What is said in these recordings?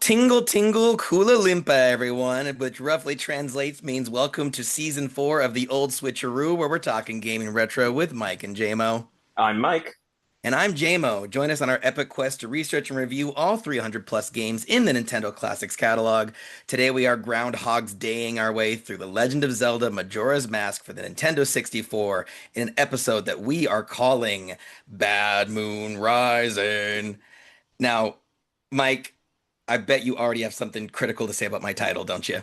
Tingle Tingle Kula Limpa, everyone, which roughly translates means welcome to season 4 of the Old SwitchAroo, where we're talking gaming retro with Mike and Jaymo. I'm Mike. And I'm Jaymo. Join us on our epic quest to research and review all 300 plus games in the Nintendo Classics catalog. Today we are Groundhog's Daying our way through the Legend of Zelda Majora's Mask for the Nintendo 64 in an episode that we are calling Bad Moon Rising. Now, Mike, I bet you already have something critical to say about my title, don't you?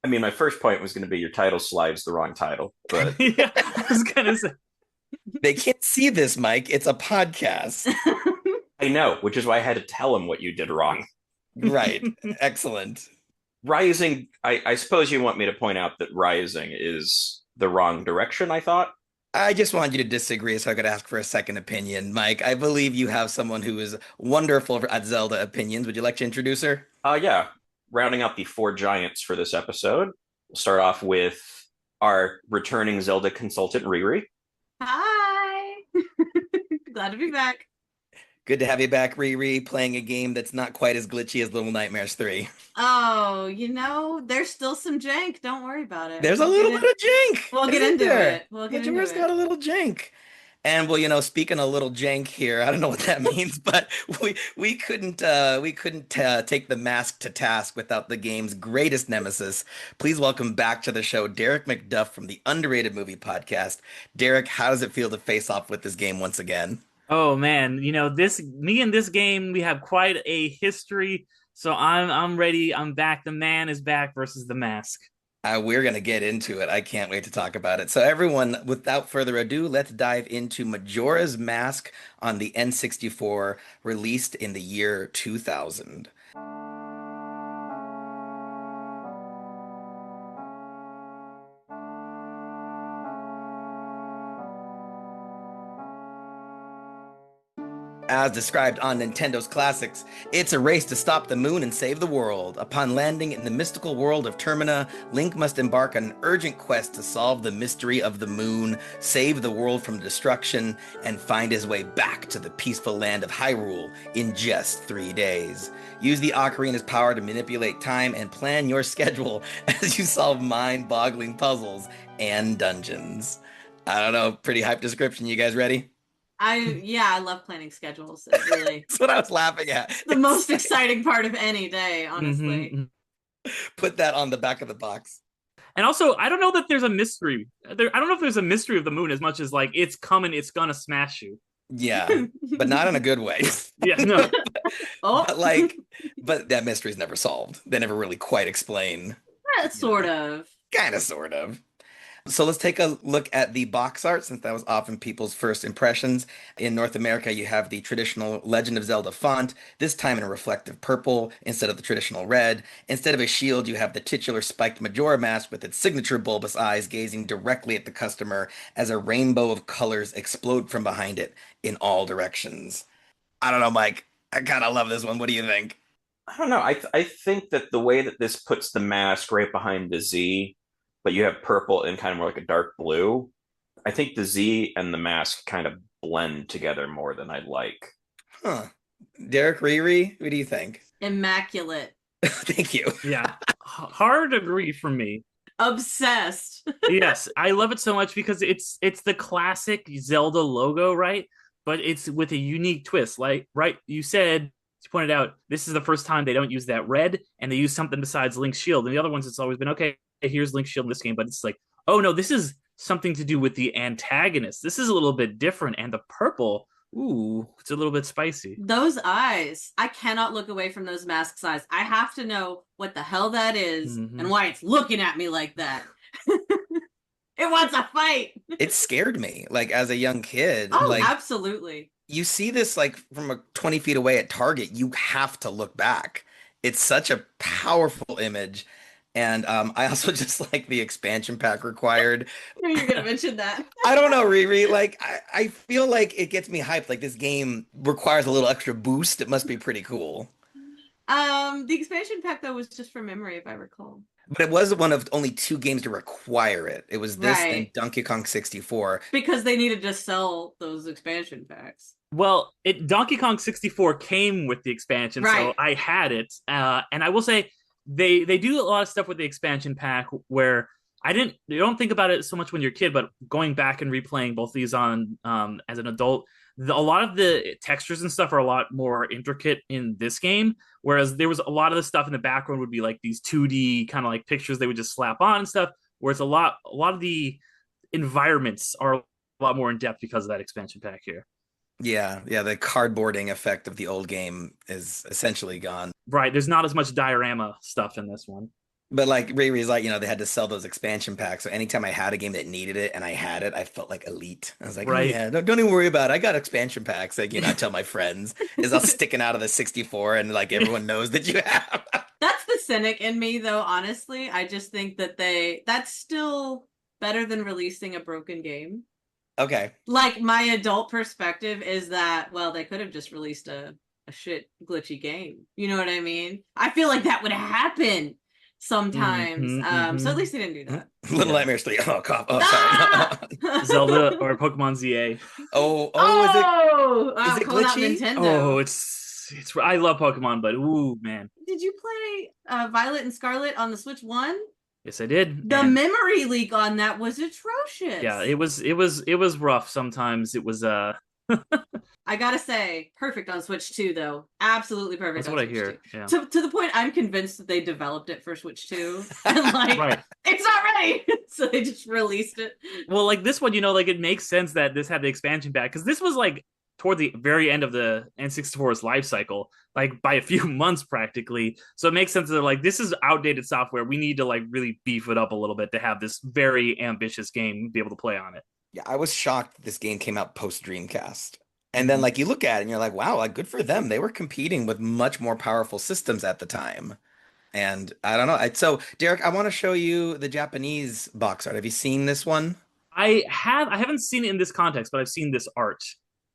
I mean, my first point was going to be your title slide's the wrong title, but Yeah, I was gonna say. They can't see this, Mike. It's a podcast. I know, which is why I had to tell him what you did wrong. Right. Excellent. Rising, I suppose you want me to point out that Rising is the wrong direction, I thought. I just wanted you to disagree so I could ask for a second opinion. Mike, I believe you have someone who is wonderful at Zelda opinions. Would you like to introduce her? Yeah, rounding out the four giants for this episode, we'll start off with our returning Zelda consultant, RiRi. Hi. Glad to be back. Good to have you back, RiRi, playing a game that's not quite as glitchy as Little Nightmares 3. Oh, there's still some jank. Don't worry about it. There's a little bit of jank. We'll get isn't into there? it. We'll get into Majora's it. got a little jank. And well, speaking of little jank here, I don't know what that means, but we couldn't take the mask to task without the game's greatest nemesis. Please welcome back to the show Derick McDuff from the Underrated Movie Podcast. Derick, how does it feel to face off with this game once again? Oh man, me and this game, we have quite a history. So I'm ready. I'm back. The man is back versus the mask. We're gonna get into it. I can't wait to talk about it. So everyone, without further ado, let's dive into Majora's Mask on the N64, released in the year 2000. As described on Nintendo's classics, it's a race to stop the moon and save the world. Upon landing in the mystical world of Termina, Link must embark on an urgent quest to solve the mystery of the moon, save the world from destruction, and find his way back to the peaceful land of Hyrule in just 3 days. Use the Ocarina's power to manipulate time and plan your schedule as you solve mind-boggling puzzles and dungeons. I don't know, pretty hype description. You guys ready? I love planning schedules. It's really That's what I was laughing at. the most exciting part of any day, honestly. Mm-hmm. Put that on the back of the box. And also, I don't know that there's a mystery. I don't know if there's a mystery of the moon as much as like it's coming, it's gonna smash you. Yeah, but not in a good way. Yeah, no. Oh, but that mystery's never solved. They never really quite explain. sort of. Kind of, sort of. So let's take a look at the box art, since that was often people's first impressions. In North America, you have the traditional Legend of Zelda font, this time in a reflective purple instead of the traditional red. Instead of a shield, you have the titular spiked Majora mask with its signature bulbous eyes gazing directly at the customer as a rainbow of colors explode from behind it in all directions. I don't know, Mike. I kind of love this one. What do you think? I don't know. I think that the way that this puts the mask right behind the Z, but you have purple and kind of more like a dark blue. I think the Z and the mask kind of blend together more than I like. Huh. Derick, RiRi, what do you think? Immaculate. Thank you. Yeah. Hard agree for me. Obsessed. Yes, I love it so much because it's the classic Zelda logo, right? But it's with a unique twist. Like, right, you pointed out, this is the first time they don't use that red and they use something besides Link's shield. And the other ones, it's always been, okay, here's Link's shield in this game, but it's like, oh no, this is something to do with the antagonist. This is a little bit different, and the purple, ooh, it's a little bit spicy. Those eyes. I cannot look away from those mask's eyes. I have to know what the hell that is and why it's looking at me like that. It wants a fight. It scared me, like, as a young kid. Oh, like, absolutely. you see this, like, from 20 feet away at Target, you have to look back. It's such a powerful image. And I also just like the expansion pack required. You're going to mention that. I don't know, RiRi. Like, I feel like it gets me hyped. Like, this game requires a little extra boost. It must be pretty cool. The expansion pack, though, was just from memory, if I recall. But it was one of only 2 games to require it. It was this and Right. Donkey Kong 64. Because they needed to sell those expansion packs. Well, Donkey Kong 64 came with the expansion, so Right. I had it. And I will say they do a lot of stuff with the expansion pack where you don't think about it so much when you're a kid, but going back and replaying both these on as an adult, a lot of the textures and stuff are a lot more intricate in this game. Whereas there was a lot of the stuff in the background would be like these 2D kind of like pictures they would just slap on and stuff. Whereas a lot of the environments are a lot more in depth because of that expansion pack here. Yeah, yeah, the cardboarding effect of the old game is essentially gone. Right. There's not as much diorama stuff in this one. But like RiRi's like, they had to sell those expansion packs. So anytime I had a game that needed it and I had it, I felt like elite. I was like, oh Right. yeah, don't even worry about it. I got expansion packs. Like, I tell my friends is all sticking out of the 64 and like everyone knows that you have. That's the cynic in me though, honestly. I just think that that's still better than releasing a broken game. Okay. Like my adult perspective is that, well, they could have just released a shit glitchy game. You know what I mean? I feel like that would happen sometimes. So at least they didn't do that. Little Nightmares 3. Oh, cough. Oh, sorry. Zelda or Pokemon ZA. Is it calling out glitchy? Nintendo. Oh, it's I love Pokemon, but ooh man. Did you play Violet and Scarlet on the Switch 1? Yes, I did. The memory leak on that was atrocious. Yeah, it was rough sometimes. It was I gotta say, perfect on Switch 2 though. Absolutely perfect. That's on what Switch I hear. 2. Yeah. To the point I'm convinced that they developed it for Switch 2. And like Right. it's not ready. So they just released it. Well, like this one, like it makes sense that this had the expansion pack because this was like toward the very end of the N64's life cycle, like by a few months practically. So it makes sense that they're like, this is outdated software. We need to like really beef it up a little bit to have this very ambitious game be able to play on it. Yeah, I was shocked that this game came out post Dreamcast. And then like you look at it and you're like, wow, like good for them. They were competing with much more powerful systems at the time. And I don't know. So Derick, I want to show you the Japanese box art. Have you seen this one? I haven't seen it in this context, but I've seen this art.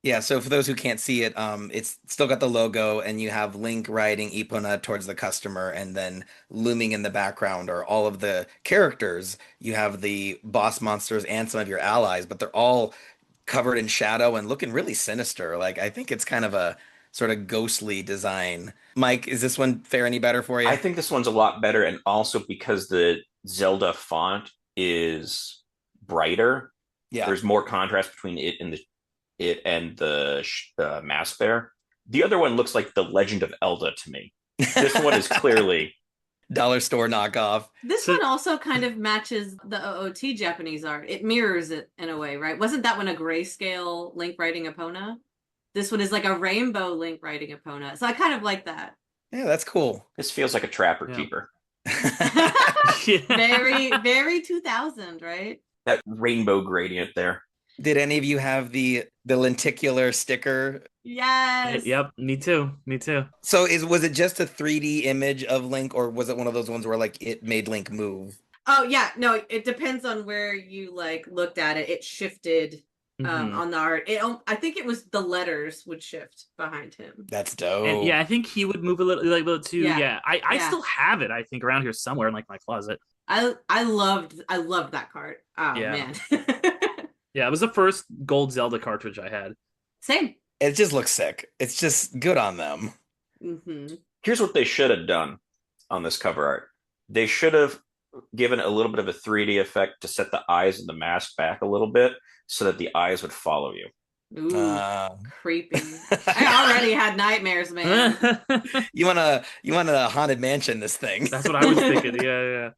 Yeah, so for those who can't see it, it's still got the logo, and you have Link riding Epona towards the customer, and then looming in the background are all of the characters. You have the boss monsters and some of your allies, but they're all covered in shadow and looking really sinister. Like, I think it's kind of a sort of ghostly design. Mike, is this one fare any better for you? I think this one's a lot better, and also because the Zelda font is brighter, Yeah. there's more contrast between it and the mask there. The other one looks like the Legend of Zelda to me. This one is clearly dollar store knockoff. This one also kind of matches the OOT Japanese art. It mirrors it in a way, right? Wasn't that one a grayscale Link riding Epona? This one is like a rainbow Link riding Epona. So I kind of like that. Yeah, that's cool. This feels like a Trapper Keeper. Very, very 2000, right? That rainbow gradient there. Did any of you have the lenticular sticker? Yes. Yep, me too. So was it just a 3D image of Link, or was it one of those ones where like it made Link move? Oh yeah, no, it depends on where you like looked at it. It shifted on the art. I think it was the letters would shift behind him. That's dope. And yeah, I think he would move a little too. Yeah. I still have it, I think, around here somewhere in like my closet. I loved that card. Oh man. Yeah, it was the first gold Zelda cartridge I had. Same. It just looks sick. It's just good on them. Here's what they should have done on this cover art. They should have given a little bit of a 3D effect to set the eyes and the mask back a little bit so that the eyes would follow you. Ooh, creepy. I already had nightmares, man. You want a haunted mansion this thing. That's what I was thinking. Yeah.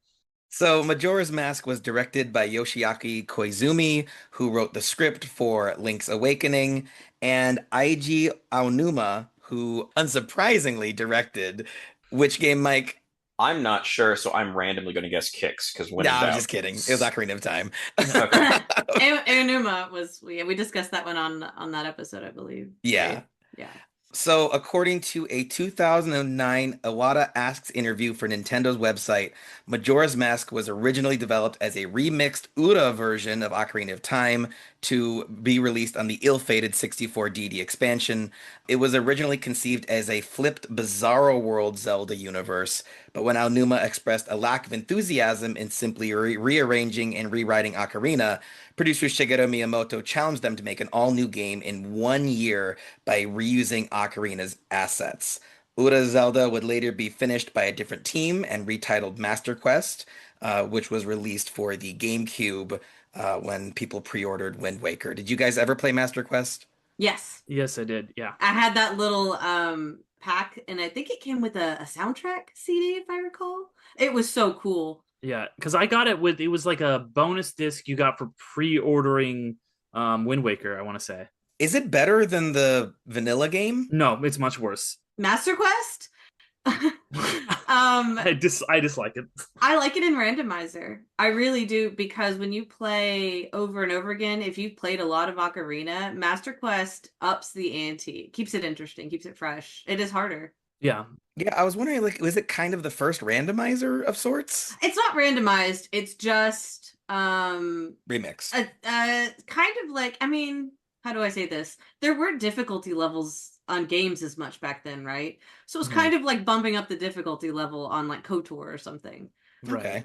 So Majora's Mask was directed by Yoshiaki Koizumi, who wrote the script for Link's Awakening, and Eiji Aonuma, who unsurprisingly directed which game, Mike? I'm not sure, so I'm randomly going to guess Kicks because when I'm just kidding. It was Ocarina of Time. Okay. Aonuma was we discussed that one on that episode, I believe. Yeah. Yeah. So, according to a 2009 Iwata Asks interview for Nintendo's website, Majora's Mask was originally developed as a remixed Ura version of Ocarina of Time to be released on the ill-fated 64DD expansion. It was originally conceived as a flipped Bizarro World Zelda universe, but when Aonuma expressed a lack of enthusiasm in simply rearranging and rewriting Ocarina, producer Shigeru Miyamoto challenged them to make an all-new game in 1 year by reusing Ocarina's assets. Ura Zelda would later be finished by a different team and retitled Master Quest, which was released for the GameCube when people pre-ordered Wind Waker. Did you guys ever play Master Quest? Yes. Yes, I did. Yeah. I had that little pack, and I think it came with a soundtrack CD, if I recall. It was so cool. Yeah, because I got it with, it was like a bonus disc you got for pre-ordering Wind Waker, I want to say. Is it better than the vanilla game? No, it's much worse. Master Quest? I dislike it. I like it in randomizer. I really do, because when you play over and over again, if you've played a lot of Ocarina, Master Quest ups the ante, keeps it interesting, keeps it fresh. It is harder. Yeah. Yeah, I was wondering, like, was it kind of the first randomizer of sorts? It's not randomized. It's just Remix. kind of like, I mean, how do I say this? There were difficulty levels on games as much back then, right? So it's kind of like bumping up the difficulty level on like KOTOR or something. Okay.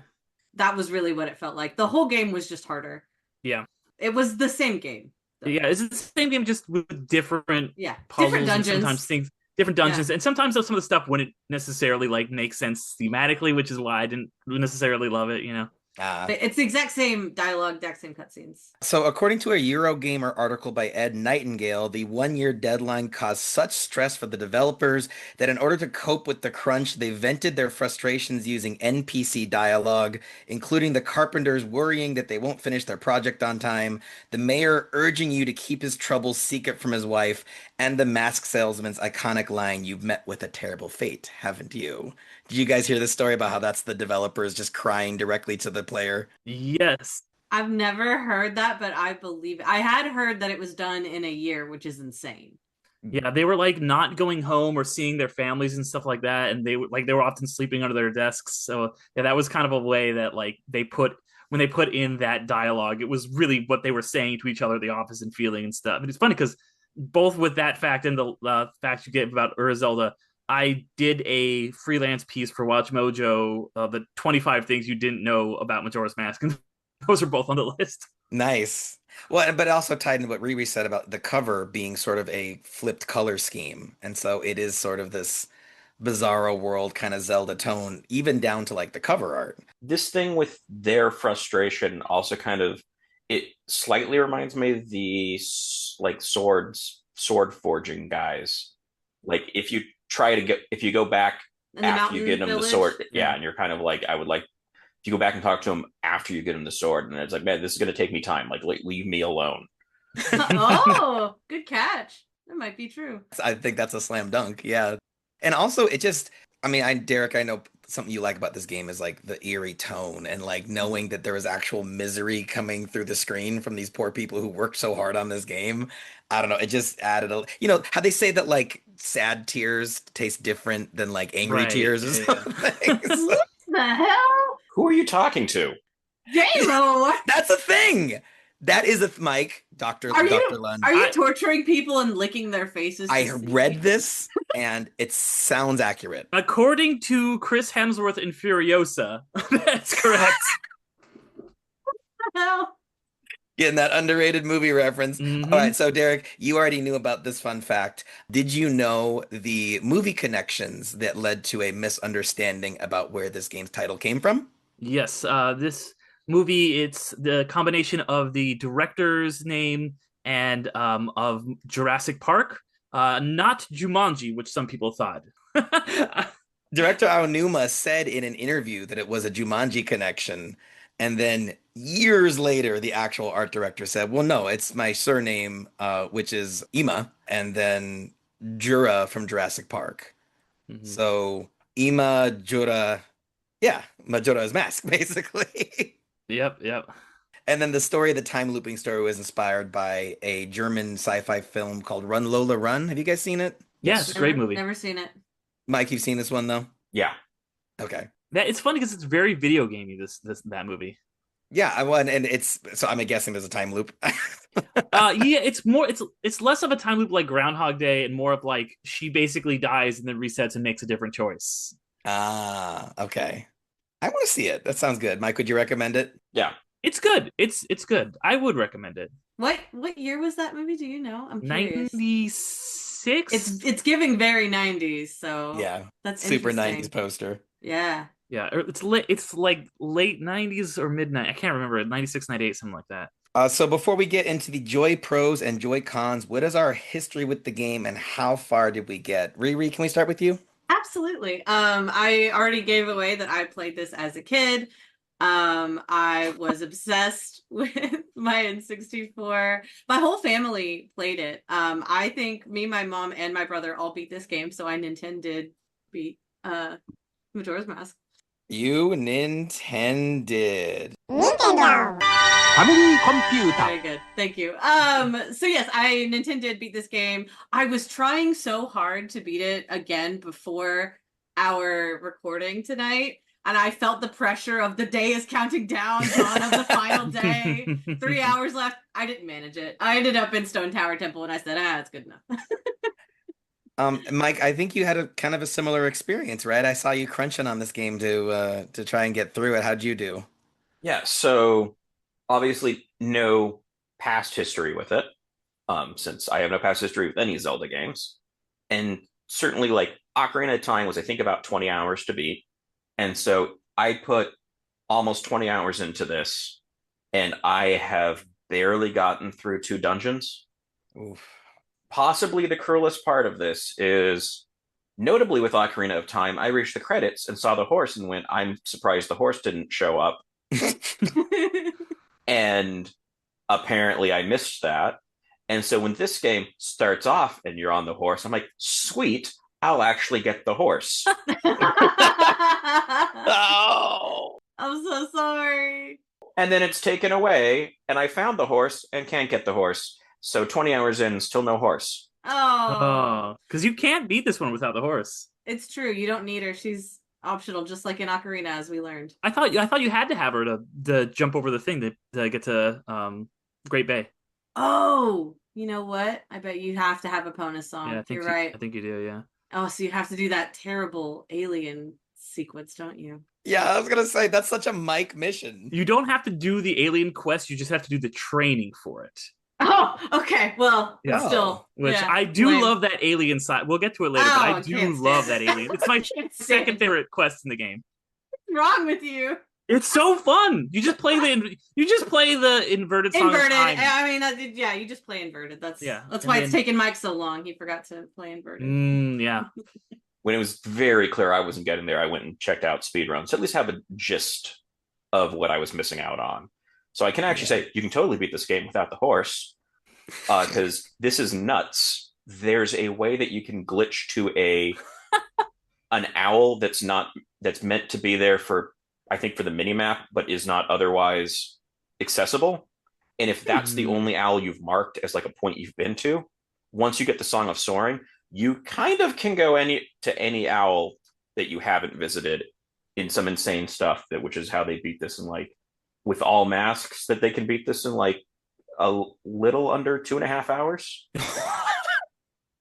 That was really what it felt like. The whole game was just harder. Yeah. It was the same game. Though. Yeah, it's the same game, just with different puzzles, different dungeons. And sometimes things, different dungeons, and sometimes some of the stuff wouldn't necessarily like make sense thematically, which is why I didn't necessarily love it. You know. It's the exact same dialogue, exact same cutscenes. So, according to a Eurogamer article by Ed Nightingale, the 1 year deadline caused such stress for the developers that in order to cope with the crunch, they vented their frustrations using NPC dialogue, including the carpenters worrying that they won't finish their project on time, the mayor urging you to keep his troubles secret from his wife, and the mask salesman's iconic line, "You've met with a terrible fate, haven't you?" Did you guys hear this story about how that's the developers just crying directly to the player? Yes. I've never heard that, but I believe it. I had heard that it was done in a year, which is insane. Yeah, they were like not going home or seeing their families and stuff like that, and they were often sleeping under their desks. So yeah, that was kind of a way that like when they put in that dialogue, it was really what they were saying to each other at the office and feeling and stuff. And it's funny because both with that fact and the fact you get about Ura Zelda, I did a freelance piece for Watch Mojo, the 25 things you didn't know about Majora's Mask, and those are both on the list. Nice. Well, but it also tied into what RiRi said about the cover being sort of a flipped color scheme. And so it is sort of this bizarro world kind of Zelda tone, even down to like the cover art. This thing with their frustration also kind of, it slightly reminds me of the like sword forging guys. Like if you go back after you get them the sword, and you're kind of like, I would like, if you go back and talk to him after you get him the sword, and it's like, man, this is going to take me time. Like, leave me alone. Oh, good catch. That might be true. I think that's a slam dunk. Yeah. And also it just, I mean, Derick, I know something you like about this game is like the eerie tone and like knowing that there was actual misery coming through the screen from these poor people who worked so hard on this game. I don't know. It just added how they say that like sad tears taste different than like angry tears or something. What the hell? Who are you talking to? Jaymo. That's a thing. That is Mike, Dr. Lund. Are you torturing people and licking their faces? I read this and it sounds accurate. According to Chris Hemsworth in Furiosa, that's correct. What the hell? Getting that underrated movie reference. Mm-hmm. All right, so Derick, you already knew about this fun fact. Did you know the movie connections that led to a misunderstanding about where this game's title came from? Yes, this movie, it's the combination of the director's name and of Jurassic Park, not Jumanji, which some people thought. Director Aonuma said in an interview that it was a Jumanji connection. And then years later, the actual art director said, well, no, it's my surname, which is Ima, and then Jura from Jurassic Park. Mm-hmm. So Ima, Jura, yeah, Majora's Mask, basically. Yep. And then the story, the time looping story, was inspired by a German sci-fi film called Run Lola Run. Have you guys seen it? Yeah, it's a great movie. Never seen it. Mike, you've seen this one though? Yeah. Okay. It's funny because it's very video gamey. That movie. Yeah, I won, and it's so I'm guessing there's a time loop. Yeah, it's less of a time loop like Groundhog Day and more of like she basically dies and then resets and makes a different choice. Ah, okay. I want to see it. That sounds good. Mike, would you recommend it? Yeah. It's good. It's good. I would recommend it. What year was that movie? Do you know? I'm curious. 96. It's giving very 90s, so Yeah, that's super interesting. 90s poster. Yeah. Yeah, it's like late 90s or midnight. I can't remember. 96, 98, something like that. So before we get into the Joy pros and Joy cons, what is our history with the game and how far did we get? RiRi, can we start with you? Absolutely. I already gave away that I played this as a kid. I was obsessed with my N64. My whole family played it. I think me, my mom, and my brother all beat this game, so I did beat Majora's Mask. You Nintended. Nintendo. Family computer. Very good. Thank you. So yes, I did beat this game. I was trying so hard to beat it again before our recording tonight. And I felt the pressure of the day is counting down, dawn of the final day. 3 hours left. I didn't manage it. I ended up in Stone Tower Temple and I said, it's good enough. Mike, I think you had a kind of a similar experience, right? I saw you crunching on this game to try and get through it. How'd you do? Yeah. So obviously no past history with it, since I have no past history with any Zelda games. And certainly like Ocarina of Time was, I think, about 20 hours to beat. And so I put almost 20 hours into this, and I have barely gotten through 2 dungeons. Oof. Possibly the cruelest part of this is, notably with Ocarina of Time, I reached the credits and saw the horse and went, I'm surprised the horse didn't show up. And apparently I missed that. And so when this game starts off and you're on the horse, I'm like, sweet, I'll actually get the horse. Oh, I'm so sorry. And then it's taken away, and I found the horse and can't get the horse. So 20 hours in, still no horse. Oh, because you can't beat this one without the horse. it's true. You don't need her. She's optional, just like in Ocarina, as we learned. I thought you had to have her to jump over the thing to get to Great Bay. Oh, you know what? I bet you have to have a Epona song. Yeah, You're right. I think you do. Yeah. Oh, so you have to do that terrible alien sequence, don't you? yeah, I was gonna say that's such a Mike mission. You don't have to do the alien quest. You just have to do the training for it. Oh, okay. Well, Yeah. still, Which yeah, I do lame. love that alien side. We'll get to it later, but I I do can't stand love it. that alien. It's my Can't stand second it. favorite quest in the game. What's wrong with you? It's so fun. You just play the inverted song of Inverted. time. I mean, yeah, you just play inverted. That's Yeah, That's and why it's then- taken Mike so long. He forgot to play inverted. Yeah. When it was very clear I wasn't getting there, I went and checked out speedruns to at least have a gist of what I was missing out on. So I can actually say you can totally beat this game without the horse, because this is nuts. There's a way that you can glitch to an owl that's meant to be there for, I think, for the minimap, but is not otherwise accessible. And if that's the only owl you've marked as like a point you've been to, once you get the Song of Soaring, you kind of can go to any owl that you haven't visited in some insane stuff, which is how they beat this in, like, with all masks, that they can beat this in like a little under 2.5 hours.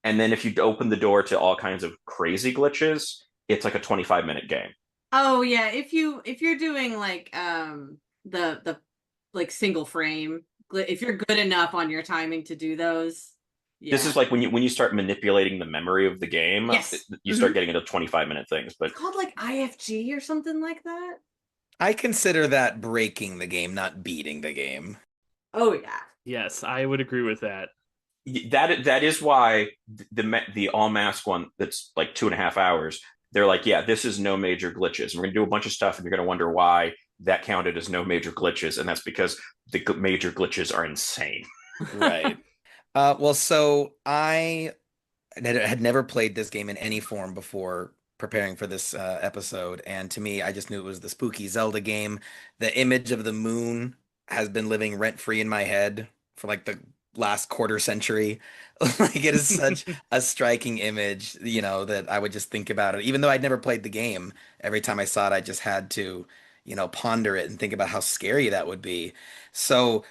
And then if you open the door to all kinds of crazy glitches, it's like a 25-minute game. Oh yeah, if you're doing like the like single frame, if you're good enough on your timing to do those. Yeah. This is like when you start manipulating the memory of the game, Yes. You start getting into 25-minute things. But It's called like IFG or something like that. I consider that breaking the game, not beating the game. Oh yeah. Yes, I would agree with that. that is why the all mask one that's like 2.5 hours, they're like, yeah, this is no major glitches. We're gonna do a bunch of stuff, and you're gonna wonder why that counted as no major glitches, and that's because the major glitches are insane. Right. Well, so I had never played this game in any form before preparing for this episode, and to me, I just knew it was the spooky Zelda game. The image of the moon has been living rent-free in my head for like the last quarter century. Like it is such a striking image, that I would just think about it. Even though I'd never played the game, every time I saw it, I just had to, ponder it and think about how scary that would be. So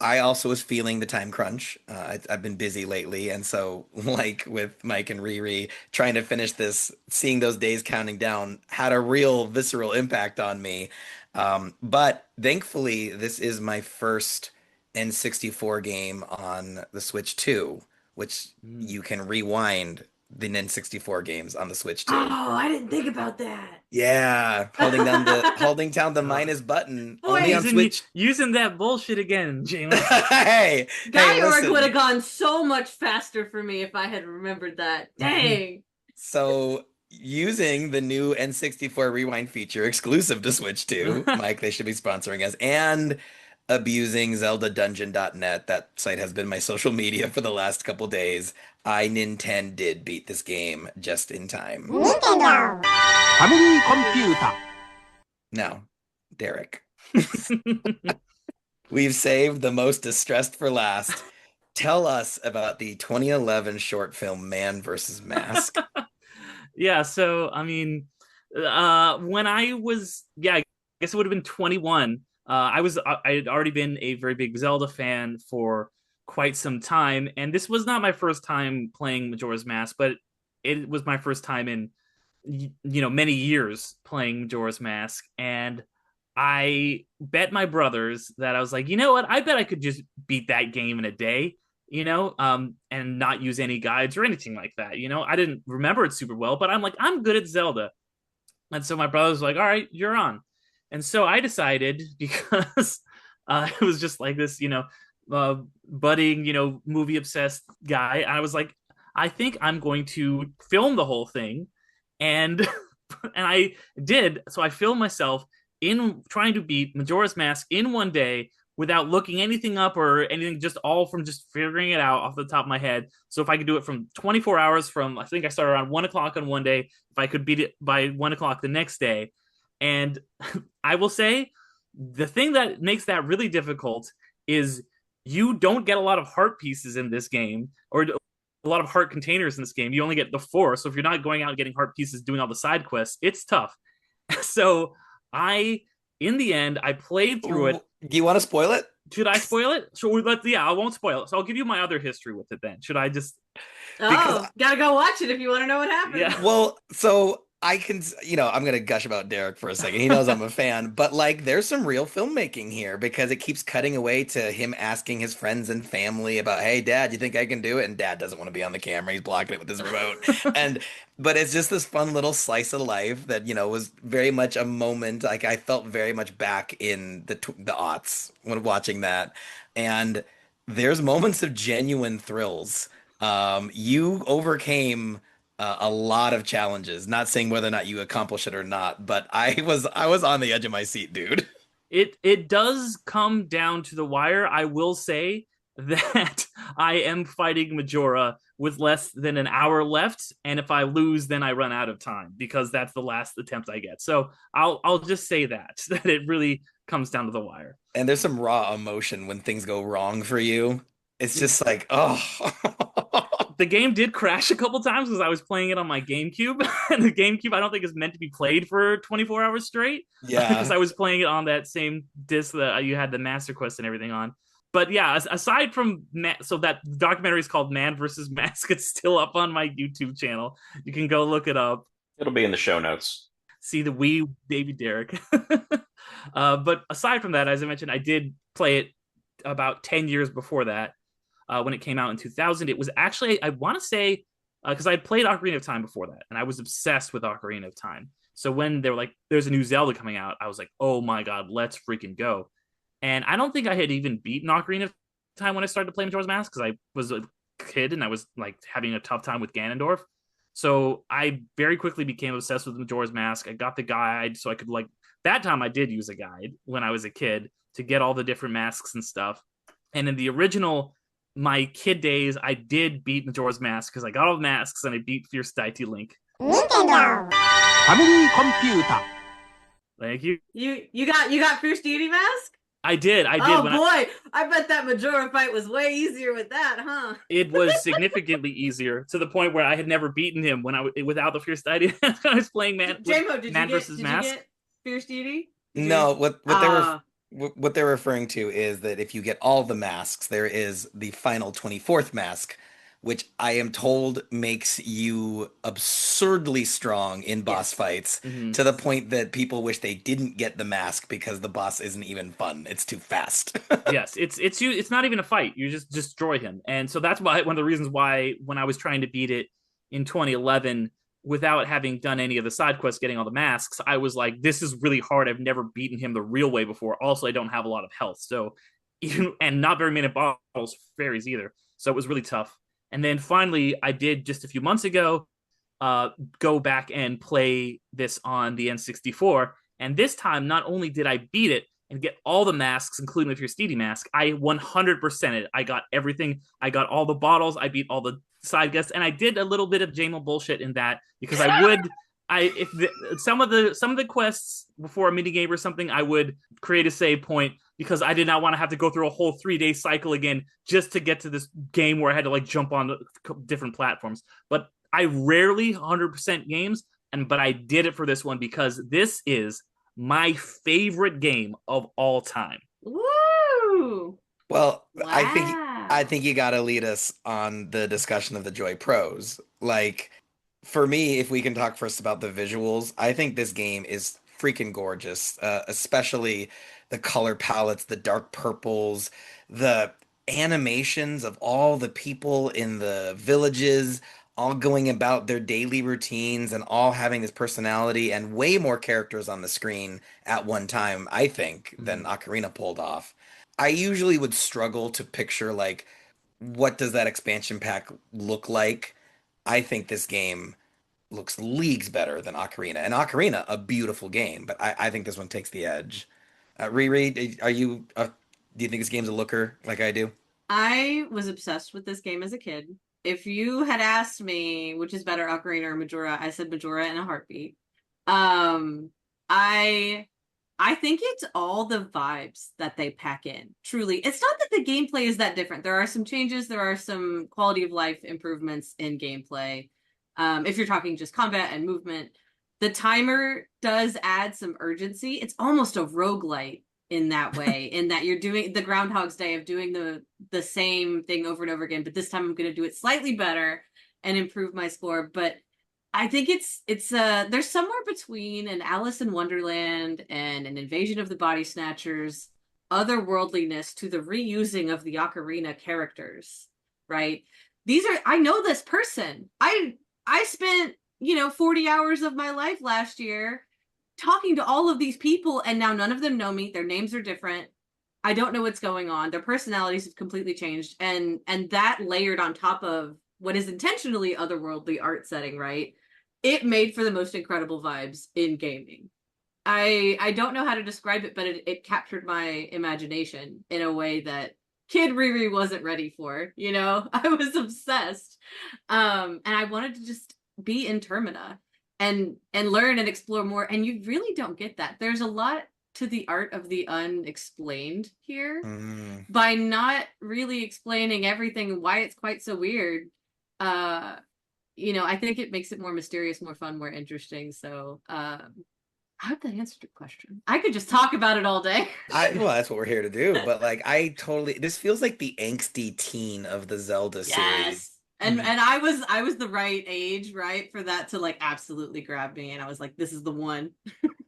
I also was feeling the time crunch. I've been busy lately, and so like with Mike and RiRi, trying to finish this, seeing those days counting down had a real visceral impact on me. But thankfully, this is my first N64 game on the Switch 2, which Mm. you can rewind the N64 games on the Switch 2. Oh, I didn't think about that. Yeah, holding down the Oh. minus button Boy, only on Switch. Using that bullshit again, Jaymo. Hey, Guy Org listen. would have gone so much faster for me if I had remembered that. Dang. So using the new N64 Rewind feature exclusive to Switch 2, Mike, they should be sponsoring us, and abusing ZeldaDungeon.net. That site has been my social media for the last couple days. I Nintendo did beat this game just in time. Nintendo! Family Computer. Now, Derick, we've saved the most distressed for last. Tell us about the 2011 short film Man vs. Mask. Yeah, so I mean, when I was, I guess it would have been 21. I had already been a very big Zelda fan for quite some time, and this was not my first time playing Majora's Mask, but it was my first time in many years playing Majora's Mask, and I bet my brothers that I was like, you know what, I bet I could just beat that game in a day. And not use any guides or anything like that. I didn't remember it super well, but I'm like, I'm good at Zelda. And so my brother's like, all right, you're on. And so I decided, because it was just like this, budding, movie obsessed guy. I was like, I think I'm going to film the whole thing. And and I did. So I filmed myself in trying to beat Majora's Mask in one day without looking anything up or anything, just all from just figuring it out off the top of my head. So if I could do it from 24 hours from, I think I started around 1 o'clock on one day, if I could beat it by 1 o'clock the next day. And I will say, the thing that makes that really difficult is you don't get a lot of heart pieces in this game, or a lot of heart containers in this game. You only get the 4. So if you're not going out and getting heart pieces doing all the side quests, it's tough. So in the end, I played through it. Do you want to spoil it? Should I spoil it? I won't spoil it. So I'll give you my other history with it then. Should I just? Gotta go watch it if you want to know what happened. Yeah. Well, so I can, I'm going to gush about Derick for a second. He knows I'm a fan, but like there's some real filmmaking here, because it keeps cutting away to him asking his friends and family about, hey, Dad, you think I can do it? And Dad doesn't want to be on the camera. He's blocking it with his remote. But it's just this fun little slice of life that, was very much a moment. Like I felt very much back in the aughts when watching that. And there's moments of genuine thrills. You overcame a lot of challenges. Not saying whether or not you accomplish it or not, but I was on the edge of my seat, dude. It does come down to the wire. I will say that I am fighting Majora with less than an hour left, and if I lose, then I run out of time, because that's the last attempt I get. So I'll just say that it really comes down to the wire. And there's some raw emotion when things go wrong for you. It's just like, oh. The game did crash a couple times because I was playing it on my GameCube, and the GameCube I don't think is meant to be played for 24 hours straight. Yeah, because I was playing it on that same disc that you had the Master Quest and everything on. But yeah, aside from so that documentary is called Man vs. Mask. It's still up on my YouTube channel. You can go look it up. It'll be in the show notes. See the wee baby Derick. But aside from that, as I mentioned, I did play it about 10 years before that. When it came out in 2000, it was actually, I want to say, because I had played Ocarina of Time before that, and I was obsessed with Ocarina of Time. So when they were like, there's a new Zelda coming out, I was like, oh my God, let's freaking go. And I don't think I had even beaten Ocarina of Time when I started to play Majora's Mask, because I was a kid and I was like having a tough time with Ganondorf. So I very quickly became obsessed with Majora's Mask. I got the guide, so I could that time I did use a guide when I was a kid to get all the different masks and stuff. And in the original, my kid days, I did beat Majora's Mask because I got all the masks and I beat Fierce Deity Link. Nintendo! Family Computer. Thank you. You got Fierce Deity Mask? I did. Oh when boy, I bet that Majora fight was way easier with that, huh? it was significantly easier to the point where I had never beaten him without the Fierce Deity. I was playing Jaymo, Man versus did you Mask. get Fierce Deity? No, what Ah, what they're referring to is that if you get all the masks, there is the final 24th mask, which I am told makes you absurdly strong in boss yes. fights Mhm. to the point that people wish they didn't get the mask because the boss isn't even fun. It's too fast. Yes, it's not even a fight. You just destroy him, and so that's why one of the reasons why when I was trying to beat it in 2011 without having done any of the side quests, getting all the masks, I was like, this is really hard. I've never beaten him the real way before. Also, I don't have a lot of health, so even and not very many bottles fairies either. So it was really tough. And then finally, I did just a few months ago go back and play this on the N64. And this time, not only did I beat it and get all the masks, including the Fierce Deity mask, I 100% it. I got everything. I got all the bottles. I beat all the side guests, and I did a little bit of Jaymo bullshit in that because I would. Some of the quests before a mini game or something, I would create a save point because I did not want to have to go through a whole 3 day cycle again just to get to this game where I had to like jump on different platforms. But I rarely 100% games, but I did it for this one because this is my favorite game of all time. Woo! Well, I Wow. think you got to lead us on the discussion of the Joy Pros. Like for me, if we can talk first about the visuals, I think this game is freaking gorgeous, especially the color palettes, the dark purples, the animations of all the people in the villages, all going about their daily routines and all having this personality and way more characters on the screen at one time, I think, than Ocarina pulled off. I usually would struggle to picture like what does that expansion pack look like. I think this game looks leagues better than Ocarina. And Ocarina, a beautiful game, but I think this one takes the edge. RiRi, are you? Do you think this game's a looker like I do? I was obsessed with this game as a kid. If you had asked me which is better, Ocarina or Majora, I said Majora in a heartbeat. Um, I I think it's all the vibes that they pack in. Truly, it's not that the gameplay is that different. There are some changes, there are some quality of life improvements in gameplay. If you're talking just combat and movement, the timer does add some urgency. It's almost a roguelite in that way, in that you're doing the Groundhog's Day of doing the same thing over and over again, but this time I'm going to do it slightly better and improve my score. But I think it's there's somewhere between an Alice in Wonderland and an Invasion of the Body Snatchers otherworldliness to the reusing of the Ocarina characters, right? These are I know this person. I spent, 40 hours of my life last year talking to all of these people, and now none of them know me. Their names are different. I don't know what's going on. Their personalities have completely changed, and that layered on top of what is intentionally otherworldly art setting, right? It made for the most incredible vibes in gaming. I don't know how to describe it, but it captured my imagination in a way that kid RiRi wasn't ready for. I was obsessed, and I wanted to just be in Termina and learn and explore more. And you really don't get that. There's a lot to the art of the unexplained here Mm. by not really explaining everything and why it's quite so weird. uh I think it makes it more mysterious, more fun, more interesting. So I hope that answered your question. I could just talk about it all day. Well, that's what we're here to do. But like, this feels like the angsty teen of the Zelda series. Yes. And I was the right age, right, for that to like absolutely grab me, and I was like, this is the one.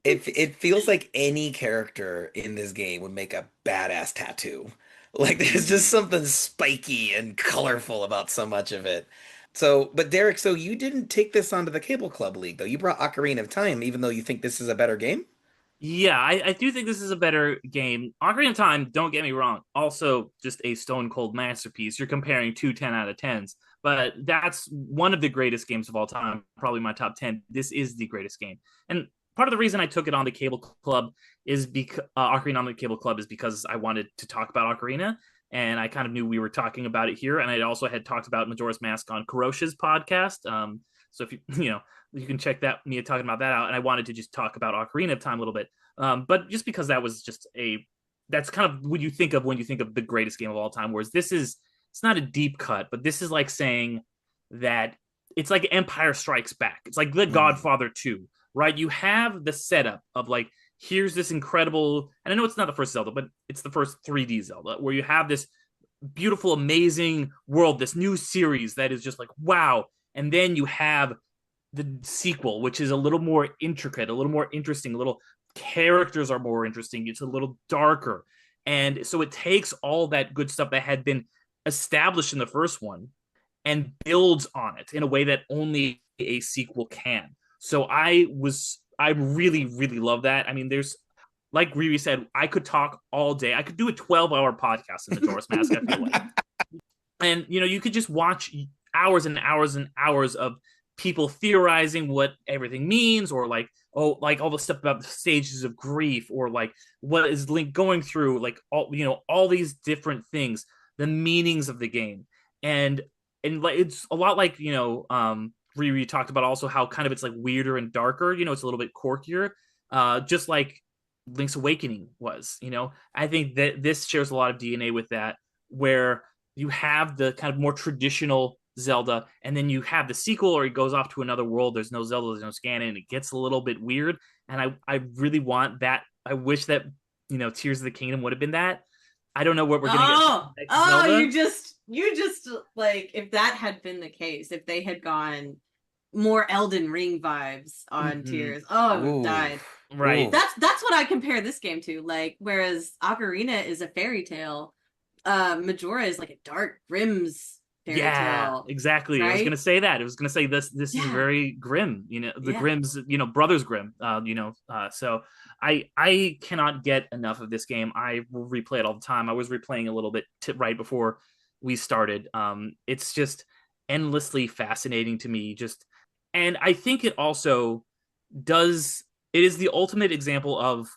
It feels like any character in this game would make a badass tattoo. Like there's just something spiky and colorful about so much of it. So, but Derek, so you didn't take this onto the Cable Club League though. You brought Ocarina of Time, even though you think this is a better game. Yeah, I do think this is a better game. Ocarina of Time, don't get me wrong, also just a stone cold masterpiece. You're comparing two 10 out of 10s, but that's one of the greatest games of all time, probably my top 10. This is the greatest game. And part of the reason I took it on the Cable Club is because Ocarina on the Cable Club is because I wanted to talk about Ocarina, and I kind of knew we were talking about it here, and I also had talked about Majora's Mask on Karosha's podcast. So if you you can check that me talking about that out, and I wanted to just talk about Ocarina of Time a little bit. But just because that was just that's kind of what you think of when you think of the greatest game of all time. Whereas it's not a deep cut, but this is like saying that it's like Empire Strikes Back. It's like The Godfather 2, right? You have the setup of like, here's this incredible, and I know it's not the first Zelda, but it's the first 3D Zelda, where you have this beautiful, amazing world, this new series that is just like, wow. And then you have the sequel, which is a little more intricate, a little more interesting, a little characters are more interesting. It's a little darker. And so it takes all that good stuff that had been established in the first one and builds on it in a way that only a sequel can. So I really, really love that. I mean, there's, like RiRi said, I could talk all day. I could do a 12-hour podcast in Majora's Mask, I feel like. And, you could just watch hours and hours and hours of people theorizing what everything means, or like, like all the stuff about the stages of grief, or like what is Link going through, like all these different things, the meanings of the game. And like it's a lot like, RiRi talked about also how kind of it's like weirder and darker, it's a little bit quirkier, just like Link's Awakening was. I think that this shares a lot of DNA with that, where you have the kind of more traditional Zelda, and then you have the sequel, or he goes off to another world. There's no Zelda, there's no Ganon, and it gets a little bit weird. And I really want that. I wish that Tears of the Kingdom would have been that. I don't know what we're gonna get. Zelda. you just like, if that had been the case, if they had gone more Elden Ring vibes on Tears, I would have died. Right. That's what I compare this game to. Like, whereas Ocarina is a fairy tale, Majora is like a dark Grimm's fairy tale. Exactly. Right? I was gonna say that. I was gonna say this is very grim. The Grimms, Brothers Grimm. So I cannot get enough of this game. I will replay it all the time. I was replaying a little bit right before we started. It's just endlessly fascinating to me. And I think it also does. It is the ultimate example of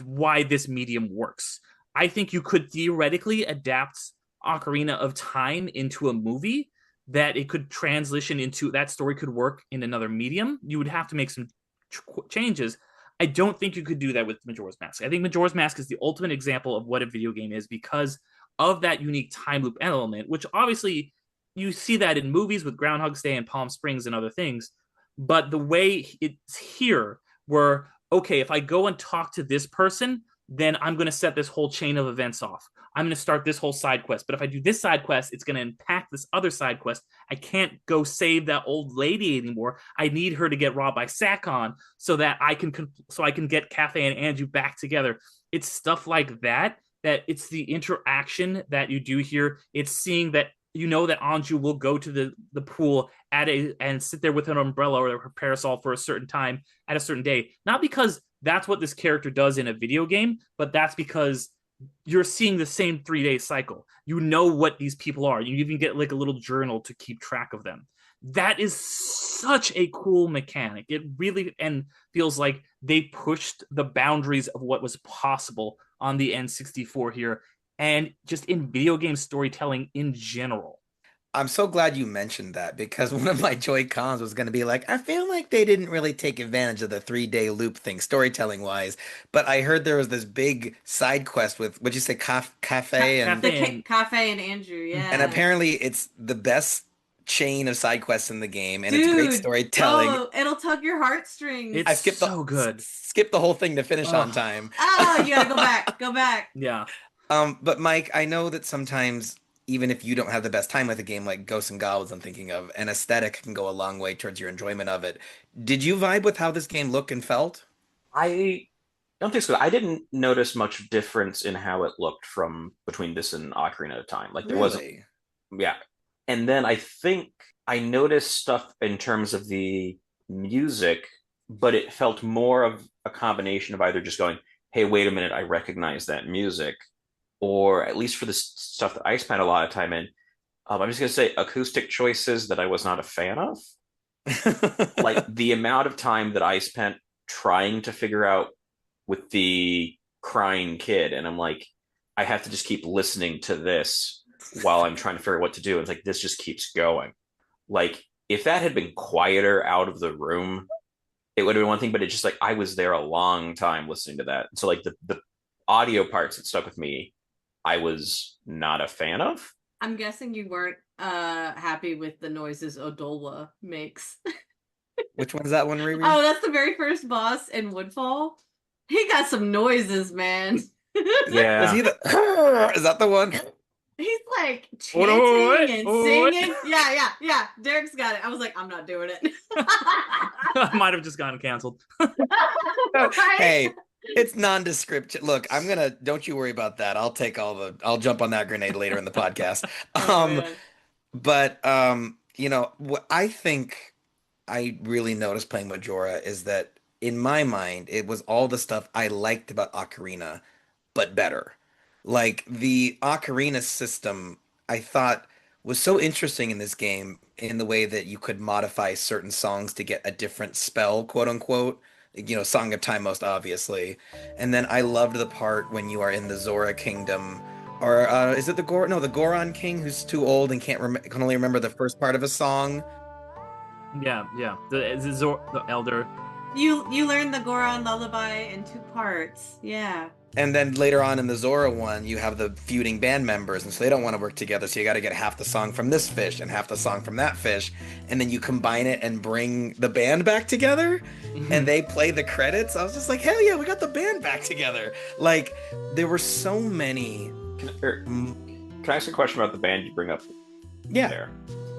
why this medium works. I think you could theoretically adapt Ocarina of Time into a movie, that it could transition into, that story could work in another medium. You would have to make some changes. I don't think you could do that with Majora's Mask. I think Majora's Mask is the ultimate example of what a video game is, because of that unique time loop element, which obviously you see that in movies with Groundhog's Day and Palm Springs and other things. But the way it's here, where, okay, if I go and talk to this person, then I'm going to set this whole chain of events off. I'm going to start this whole side quest. But if I do this side quest, it's going to impact this other side quest. I can't go save that old lady anymore. I need her to get robbed by Sakon so that I can get Cafe and Anju back together. It's stuff like that it's the interaction that you do here. It's seeing that that Anju will go to the pool and sit there with an umbrella or her parasol for a certain time at a certain day. Not because that's what this character does in a video game, but that's because you're seeing the same 3-day cycle. You know what these people are. You even get like a little journal to keep track of them. That is such a cool mechanic. It really feels like they pushed the boundaries of what was possible on the N64 here, and just in video game storytelling in general. I'm so glad you mentioned that, because one of my Joy Cons was going to be like, I feel like they didn't really take advantage of the 3-day loop thing, storytelling wise. But I heard there was this big side quest with, what'd you say, Cafe and Cafe and Andrew, yeah. And apparently it's the best chain of side quests in the game, and it's great storytelling. Oh, it'll tug your heartstrings. I skipped skip the whole thing to finish on time. Oh, you gotta go back. Yeah. But Mike, I know that sometimes, even if you don't have the best time with a game like Ghosts and Goblins, I'm thinking of, an aesthetic can go a long way towards your enjoyment of it. Did you vibe with how this game looked and felt? I don't think so. I didn't notice much difference in how it looked from between this and Ocarina of Time. Like there wasn't. Yeah. And then I think I noticed stuff in terms of the music, but it felt more of a combination of either just going, hey, wait a minute, I recognize that music, or at least for the stuff that I spent a lot of time in, I'm just going to say acoustic choices that I was not a fan of. Like the amount of time that I spent trying to figure out with the crying kid, and I'm like, I have to just keep listening to this while I'm trying to figure out what to do. It's like, this just keeps going. Like, if that had been quieter out of the room, it would have been one thing, but it's just like, I was there a long time listening to that. So like the audio parts that stuck with me, I was not a fan of. I'm guessing you weren't happy with the noises Odolwa makes. Which one's that one, RiRi? Oh, that's the very first boss in Woodfall. He got some noises, man. Yeah. Is he the? Is that the one? He's like chanting What? and What? singing. Yeah. Derick's got it. I was like, I'm not doing it. I might have just gotten canceled. Right? Hey, it's nondescript. Look, don't you worry about that. I'll jump on that grenade later in the podcast. Oh, man. But what I think I really noticed playing Majora is that in my mind, it was all the stuff I liked about Ocarina, but better. Like the Ocarina system, I thought was so interesting in this game in the way that you could modify certain songs to get a different spell, quote unquote. Song of Time most obviously. And then I loved the part when you are in the Zora Kingdom. Or is it the the Goron King who's too old and can only remember the first part of a song? Yeah. The elder. You learned the Goron lullaby in 2 parts. Yeah. And then later on in the Zora one, you have the feuding band members, and so they don't want to work together. So you got to get half the song from this fish and half the song from that fish, and then you combine it and bring the band back together, and they play the credits. I was just like, hell yeah, we got the band back together. Like there were so many. Can I ask a question about the band you bring up? Yeah. There.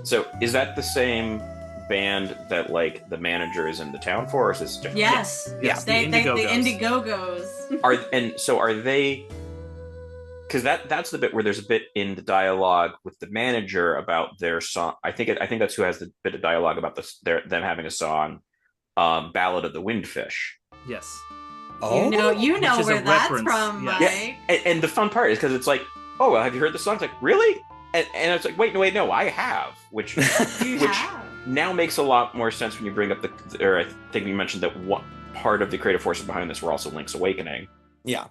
So is that the same band that like the manager is in the town for, or is this different? Yes. Yeah. The Indiegogo's. Are they? Because that's the bit where there's a bit in the dialogue with the manager about their song. I think that's who has the bit of dialogue about them having a song, "Ballad of the Windfish." Yes. Oh, You know Which is where a that's reference, from, yeah. Mike. And the fun part is because it's like, oh, well, have you heard the song? It's like, really? And it's like, wait, no, I have, which You which have. now makes a lot more sense when you bring up or I think you mentioned that one part of the creative forces behind this were also Link's Awakening. yeah.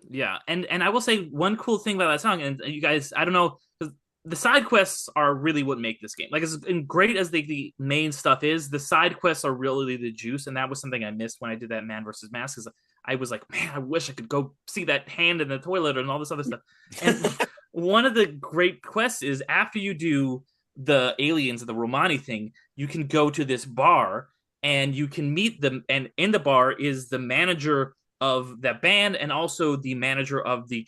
Yeah, and I will say one cool thing about that song, and you guys, I don't know, 'cause the side quests are really what make this game. Like, as great as the main stuff is, the side quests are really the juice, and that was something I missed when I did that Man versus Mask. Is I was like, man, I wish I could go see that hand in the toilet and all this other stuff. And one of the great quests is after you do the aliens and the Romani thing, you can go to this bar and you can meet them. And in the bar is the manager of that band and also the manager of the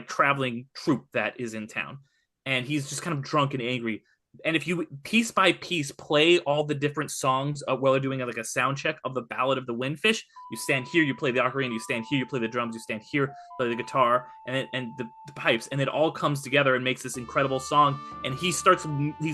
traveling troupe that is in town. And he's just kind of drunk and angry. And if you piece by piece play all the different songs while they're doing like a sound check of the Ballad of the Windfish, you stand here, you play the ocarina, you stand here, you play the drums, you stand here, play the guitar and the pipes, and it all comes together and makes this incredible song. And he's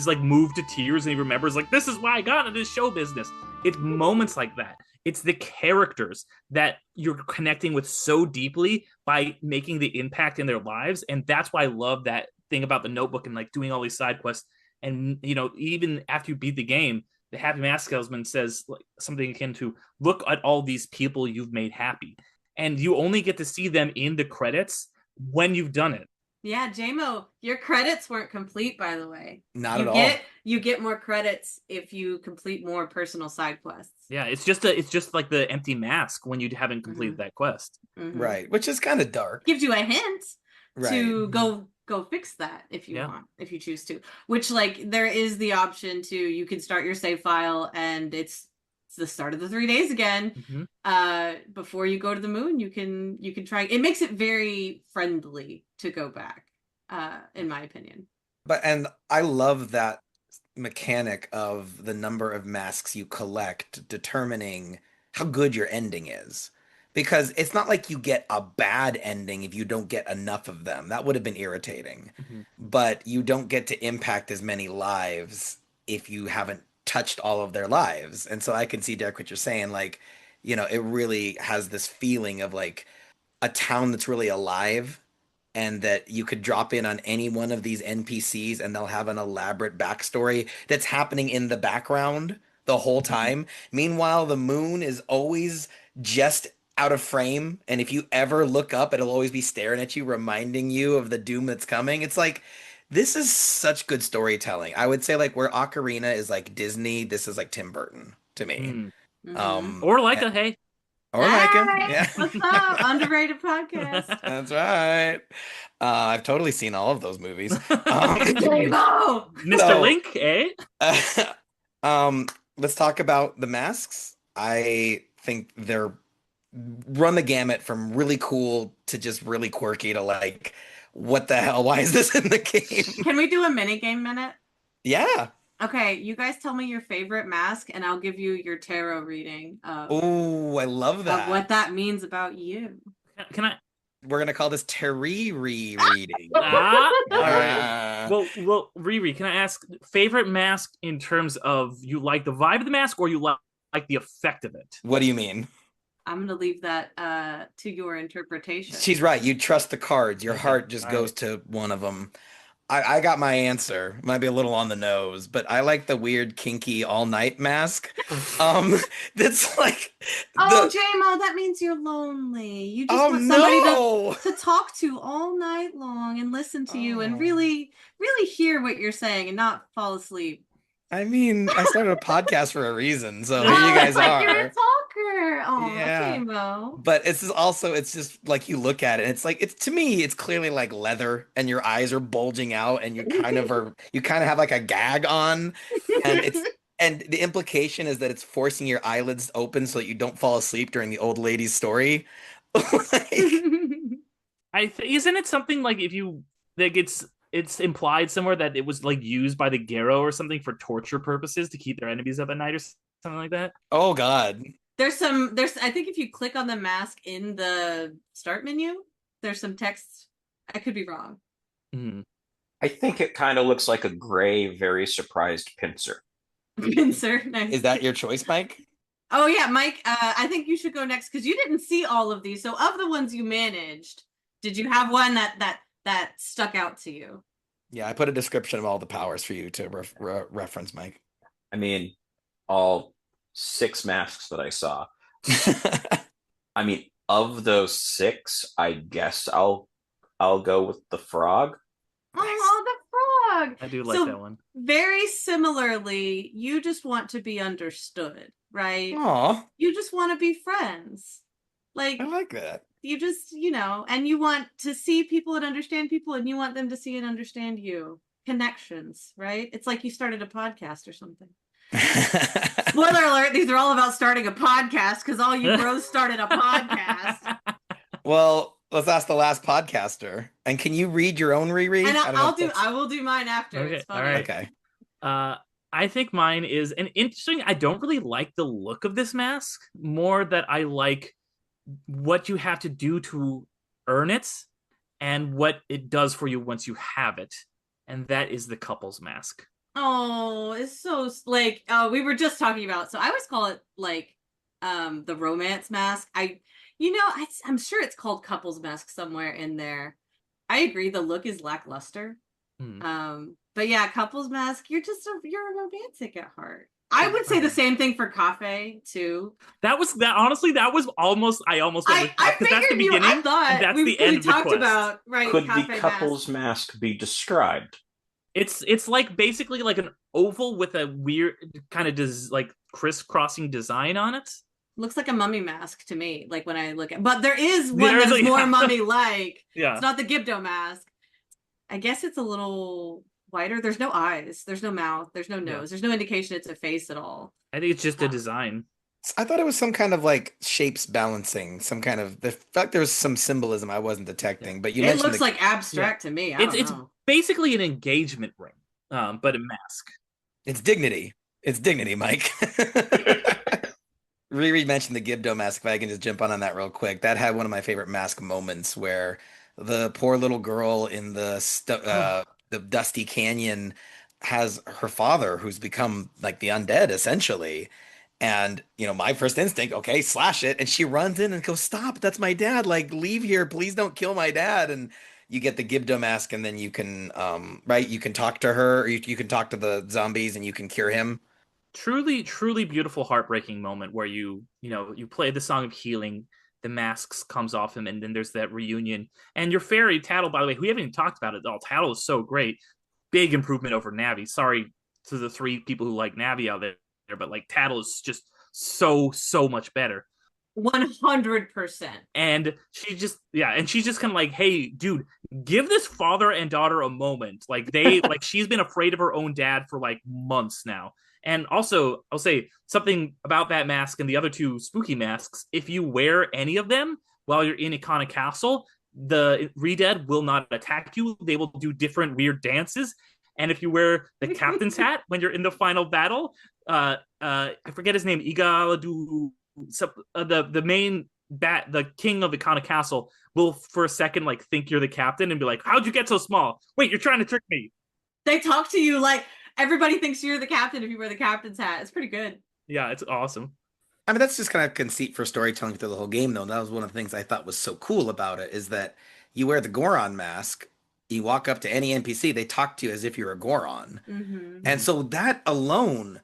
like moved to tears, and he remembers like, this is why I got into this show business. It's moments like that. It's the characters that you're connecting with so deeply by making the impact in their lives, and that's why I love that thing about the notebook and like doing all these side quests. And even after you beat the game, the Happy Mask Salesman says like something akin to, look at all these people you've made happy. And you only get to see them in the credits when you've done it. Yeah, Jaymo, your credits weren't complete, by the way. Not at all. You get more credits if you complete more personal side quests. Yeah, it's just like the empty mask when you haven't completed that quest. Mm-hmm. Right, which is kind of dark. Gives you a hint to Right. go fix that if you want, if you choose to. Which, like, there is the option to, you can start your save file and it's the start of the 3 days again. Before you go to the moon, you can try. It makes it very friendly to go back, in my opinion. And I love that mechanic of the number of masks you collect determining how good your ending is. Because it's not like you get a bad ending if you don't get enough of them. That would have been irritating. But you don't get to impact as many lives if you haven't touched all of their lives. And so I can see, Derick, what you're saying. Like, it really has this feeling of like a town that's really alive, and that you could drop in on any one of these NPCs and they'll have an elaborate backstory that's happening in the background the whole time. Meanwhile, the moon is always just out of frame, and if you ever look up, it'll always be staring at you, reminding you of the doom that's coming. It's like, this is such good storytelling. I would say like where Ocarina is like Disney, this is like Tim Burton to me. Or like Or Micah. Alright, Yeah. what's up? Underrated podcast. That's right. I've totally seen all of those movies. Jaymo! Mr. So- Link, eh? Let's talk about the masks. I think they're run the gamut from really cool to just really quirky to like, what the hell? Why is this in the game? Can we do a mini game minute? Yeah. Okay, you guys tell me your favorite mask, and I'll give you your tarot reading Oh, I love of that. what that means about you. Can I? We're gonna call this TaRiRi reading. All right. Ah. Well, Riri, can I ask favorite mask in terms of you like the vibe of the mask or you like the effect of it? What do you mean? I'm gonna leave that to your interpretation. She's right. You trust the cards. Your Okay, heart just all goes to one of them. I got my answer. Might be a little on the nose, but I like the weird kinky all night mask. That's like Oh, the Jaymo, that means you're lonely. You just oh want somebody no. to talk to all night long and listen to you and Oh. really, really hear what you're saying and not fall asleep. I mean, I started a podcast for a reason, so here Oh, you guys it's like are. you're a talker. Oh, Yeah. Jaymo. But it's just like you look at it, and it's like to me, it's clearly like leather, and your eyes are bulging out, and you kind of have like a gag on, and the implication is that it's forcing your eyelids open so that you don't fall asleep during the old lady's story. Like, Isn't it something like it's implied somewhere that it was like used by the Garo or something for torture purposes to keep their enemies up at night or something like that? oh God. there's I think if you click on the mask in the start menu, there's some text. I could be wrong. Mhm. I think it kind of looks like a gray, very surprised pincer. Pincer, nice. Is that your choice, Mike? Oh yeah, Mike, I think you should go next because you didn't see all of these. So of the ones you managed, did you have one that stuck out to you? Yeah, I put a description of all the powers for you to reference, Mike. I mean, all 6 masks that I saw. I mean, of those 6, I guess I'll go with the frog. Oh, the frog. I do like So, that one. Very similarly, you just want to be understood, right? Aw, You just want to be friends. Like I like that. you just, and you want to see people and understand people, and you want them to see and understand you. Connections, right? It's like you started a podcast or something. Spoiler alert, these are all about starting a podcast because all you bros started a podcast. Well, let's ask the last podcaster. And can you read your own reread? And I don't know if that's- I will do mine after. Okay, It's funny. all right. Okay. I think mine is an interesting. I don't really like the look of this mask, more that I like what you have to do to earn it and what it does for you once you have it. And that is the couple's mask. Oh, it's so like we were just talking about. So I always call it like the romance mask. I'm sure it's called couples mask somewhere in there. I agree. The look is lackluster. But yeah, couples mask. You're a romantic at heart. I would say the same thing for Cafe too. Honestly, that was almost. I almost went with I because that's the figured beginning. I thought and that's we the end of the talked quest. about right. Could Cafe the mask. couple's mask be described? It's like basically like an oval with a weird kind of like crisscrossing design on it. Looks like a mummy mask to me, like when I look at. But there is one that's more yeah. mummy-like. Yeah. It's not the Gibdo mask. I guess it's a little wider. There's no eyes. There's no mouth. There's no nose. There's no indication it's a face at all. I think it's just a design. I thought it was some kind of like shapes balancing, some kind of the fact there's some symbolism I wasn't detecting. But you It mentioned looks like abstract to me. I don't It's know. basically an engagement ring, but a mask. it's dignity. It's dignity, Mike. Riri mentioned the Gibdo mask. If I can just jump on that real quick, that had one of my favorite mask moments where the poor little girl in the dusty canyon has her father who's become like the undead essentially. And my first instinct, okay, slash it. And she runs in and goes, "Stop, that's my dad. Like, leave here. Please don't kill my dad." And you get the Gibdo mask, and then you can you can talk to her, or you can talk to the zombies and you can cure him. Truly, truly beautiful, heartbreaking moment where you play the song of healing, the masks comes off him, and then there's that reunion. And your fairy Tattle, by the way, we haven't even talked about it at all. Tattle is so great, big improvement over Navi. Sorry to the 3 people who like Navi out there, but like Tattle is just so much better. 100%. And she's just kind of like, hey, dude, give this father and daughter a moment. Like she's been afraid of her own dad for like months now. And also, I'll say something about that mask and the other two spooky masks. If you wear any of them while you're in Ikana Castle, the Redead will not attack you. They will do different weird dances. And if you wear the captain's hat when you're in the final battle, I forget his name, Igaladu, the main the king of Ikana Castle will for a second like think you're the captain and be like, how'd you get so small? Wait, you're trying to trick me. They talk to you like everybody thinks you're the captain if you wear the captain's hat. It's pretty good. Yeah, it's awesome. I mean, that's just kind of conceit for storytelling through the whole game, though. That was one of the things I thought was so cool about it, is that you wear the Goron mask, you walk up to any NPC, they talk to you as if you're a Goron. Mm-hmm. And so that alone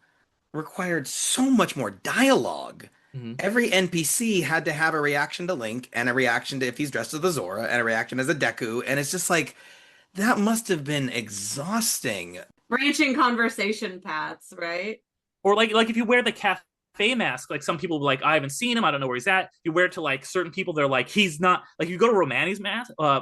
required so much more dialogue. Mm-hmm. Every NPC had to have a reaction to Link, and a reaction to if he's dressed as the Zora, and a reaction as a Deku, and it's just like, that must have been exhausting. Branching conversation paths, right? Or like if you wear the cafe mask, like some people will be like, I haven't seen him, I don't know where he's at. You wear it to like certain people, they're like, he's not, like you go to Romani's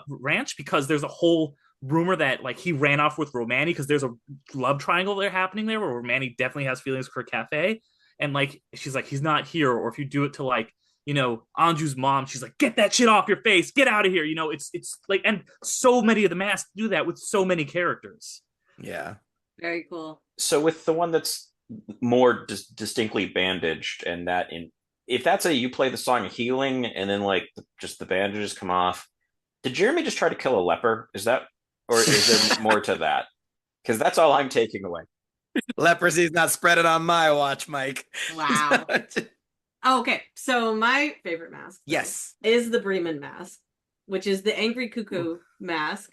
ranch because there's a whole rumor that like he ran off with Romani because there's a love triangle there happening there where Romani definitely has feelings for Cafe. And like she's like, he's not here. Or if you do it to like, you know, Anju's mom, she's like, get that shit off your face, get out of here. You know, it's like, and so many of the masks do that with so many characters. Yeah. Very cool. So with the one that's more distinctly bandaged, and that if that's you play the song Healing and then like just the bandages come off, did Jeremy just try to kill a leper? Is that, or is there more to that? Because that's all I'm taking away. Leprosy's not spreading on my watch, Mike. Wow. Okay, so my favorite mask, yes, is the Bremen mask, which is the Angry Cuckoo mask.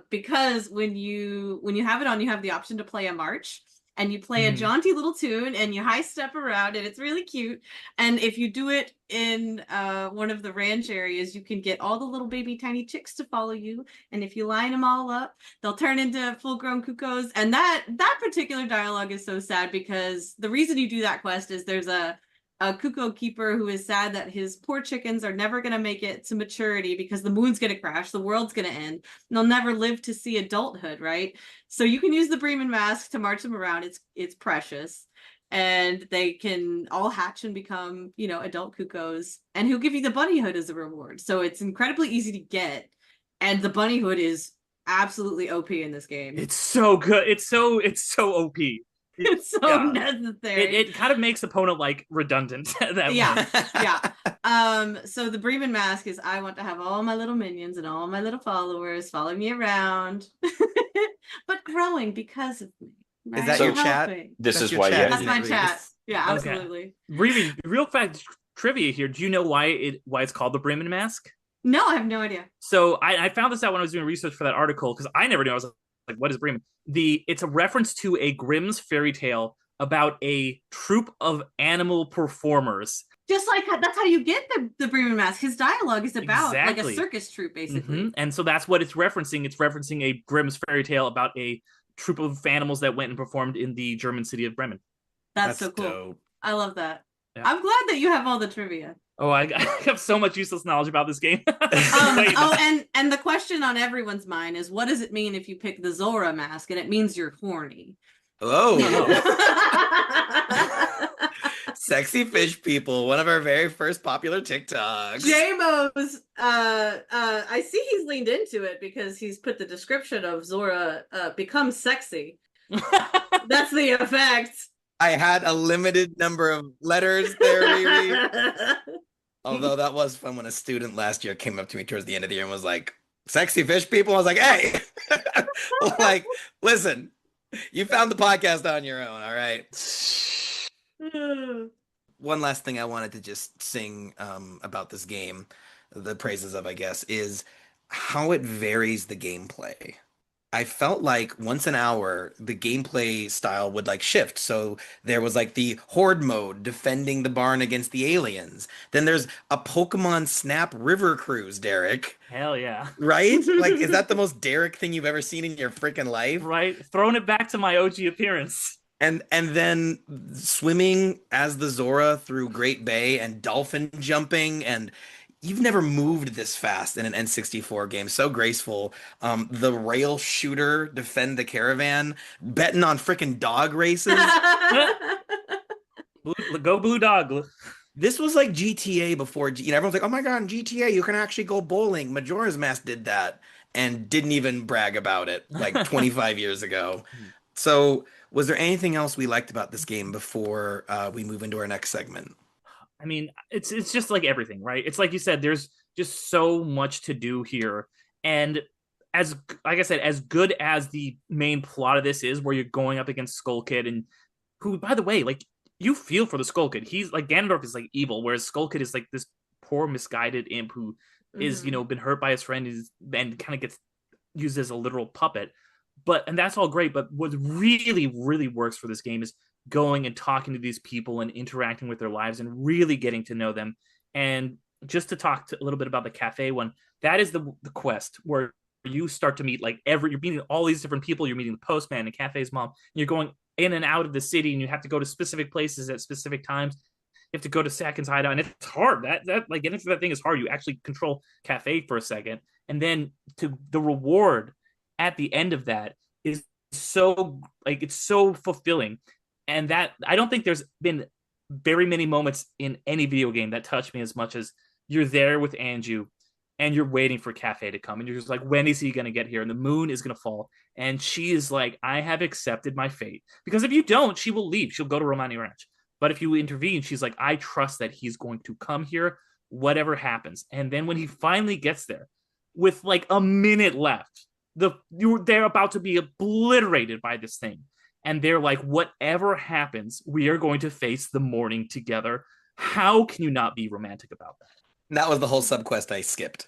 Because when you have it on, you have the option to play a march, and you play a jaunty little tune, and you high step around, and it's really cute. And if you do it in one of the ranch areas, you can get all the little baby tiny chicks to follow you. And if you line them all up, they'll turn into full-grown cuckoos. And that particular dialogue is so sad because the reason you do that quest is there's a cuckoo keeper who is sad that his poor chickens are never going to make it to maturity because the moon's going to crash, the world's going to end, and they'll never live to see adulthood, right? So you can use the Bremen mask to march them around. It's precious. And they can all hatch and become, you know, adult cuckoos. And he'll give you the bunny hood as a reward. So it's incredibly easy to get. And the bunny hood is absolutely OP in this game. It's so good. It's so OP. It's so necessary. It kind of makes opponent like redundant at that point. So the Bremen mask is I want to have all my little minions and all my little followers follow me around, but growing because of me. Right? Is that your chat? This is your why chat, That's my isn't it, chat. Reese? Yeah, absolutely. Really, real fact trivia here. Do you know why it's called the Bremen mask? No, I have no idea. So I found this out when I was doing research for that article because I never knew. I was like, what is Bremen? It's a reference to a Grimm's fairy tale about a troupe of animal performers. Just like that's how you get the Bremen mask. His dialogue is about like a circus troupe, basically. Mm-hmm. And so that's what it's referencing. It's referencing a Grimm's fairy tale about a troupe of animals that went and performed in the German city of Bremen. That's so cool. Dope. I love that. Yeah. I'm glad that you have all the trivia. Oh, I have so much useless knowledge about this game. And the question on everyone's mind is, what does it mean if you pick the Zora mask? And it means you're horny. Oh. Sexy fish people, one of our very first popular TikToks. Jaymo's I see he's leaned into it because he's put the description of Zora becomes sexy. That's the effect. I had a limited number of letters there, RiRi. Although that was fun when a student last year came up to me towards the end of the year and was like, sexy fish people? I was like, hey, like, listen, you found the podcast on your own, all right? One last thing I wanted to just sing about this game, the praises of, I guess, is how it varies the gameplay. I felt like once an hour, the gameplay style would like shift. So there was like the horde mode, defending the barn against the aliens. Then there's a Pokemon Snap River Cruise, Derick. Hell yeah. Right? Like, is that the most Derick thing you've ever seen in your freaking life? Right? Throwing it back to my OG appearance. And then swimming as the Zora through Great Bay and dolphin jumping, and you've never moved this fast in an N64 game. So graceful. The rail shooter defend the caravan, betting on freaking dog races. Go Blue Dog. This was like GTA before, everyone's like, oh my God, in GTA, you can actually go bowling. Majora's Mask did that and didn't even brag about it like 25 years ago. So, was there anything else we liked about this game before we move into our next segment? I mean, it's just like everything, right? It's like you said, there's just so much to do here. And as like I said, as good as the main plot of this is, where you're going up against Skull Kid, and who, by the way, like you feel for the Skull Kid. He's like Ganondorf is like evil, whereas Skull Kid is like this poor misguided imp who is, been hurt by his friend and kind of gets used as a literal puppet. And that's all great. But what really, really works for this game is going and talking to these people and interacting with their lives and really getting to know them. And just to talk a little bit about the cafe one, that is the quest where you start to meet you're meeting all these different people. You're meeting the postman and cafe's mom. And you're going in and out of the city, and you have to go to specific places at specific times. You have to go to Sakin's hideout, and it's hard. That like getting through that thing is hard. You actually control cafe for a second, and then to the reward at the end of that is so it's so fulfilling. And that I don't think there's been very many moments in any video game that touch me as much as you're there with Anju and you're waiting for Cafe to come, and you're just like, when is he going to get here? And the moon is going to fall, and she is like, I have accepted my fate, because if you don't, she will leave. She'll go to Romani Ranch. But if you intervene, she's like, I trust that he's going to come here, whatever happens. And then when he finally gets there, with like a minute left, they're about to be obliterated by this thing. And they're like, whatever happens, we are going to face the morning together. How can you not be romantic about that? That was the whole subquest I skipped.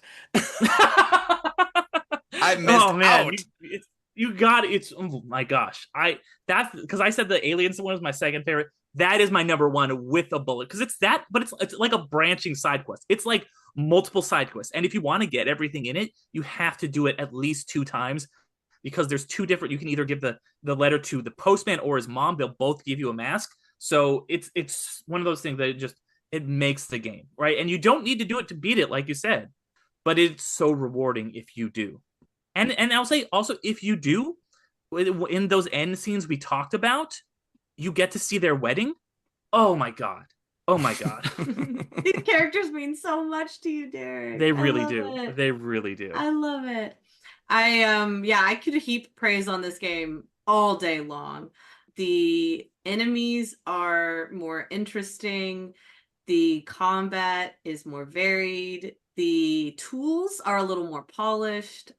I missed out. You got it. Oh my gosh. That's because I said the aliens one was my second favorite. That is my number one with a bullet, because it's that, but it's like a branching side quest. It's like multiple side quests, and if you want to get everything in it, you have to do it at least 2 times, because there's 2 different. You can either give the letter to the postman or his mom. They'll both give you a mask. So it's one of those things that it makes the game, right? And you don't need to do it to beat it, like you said, but it's so rewarding if you do. And I'll say also, if you do, in those end scenes we talked about, you get to see their wedding. Oh my god. Oh my god. These characters mean so much to you, Derick. They really do. They really do. I love it. I could heap praise on this game all day long. The enemies are more interesting. The combat is more varied. The tools are a little more polished.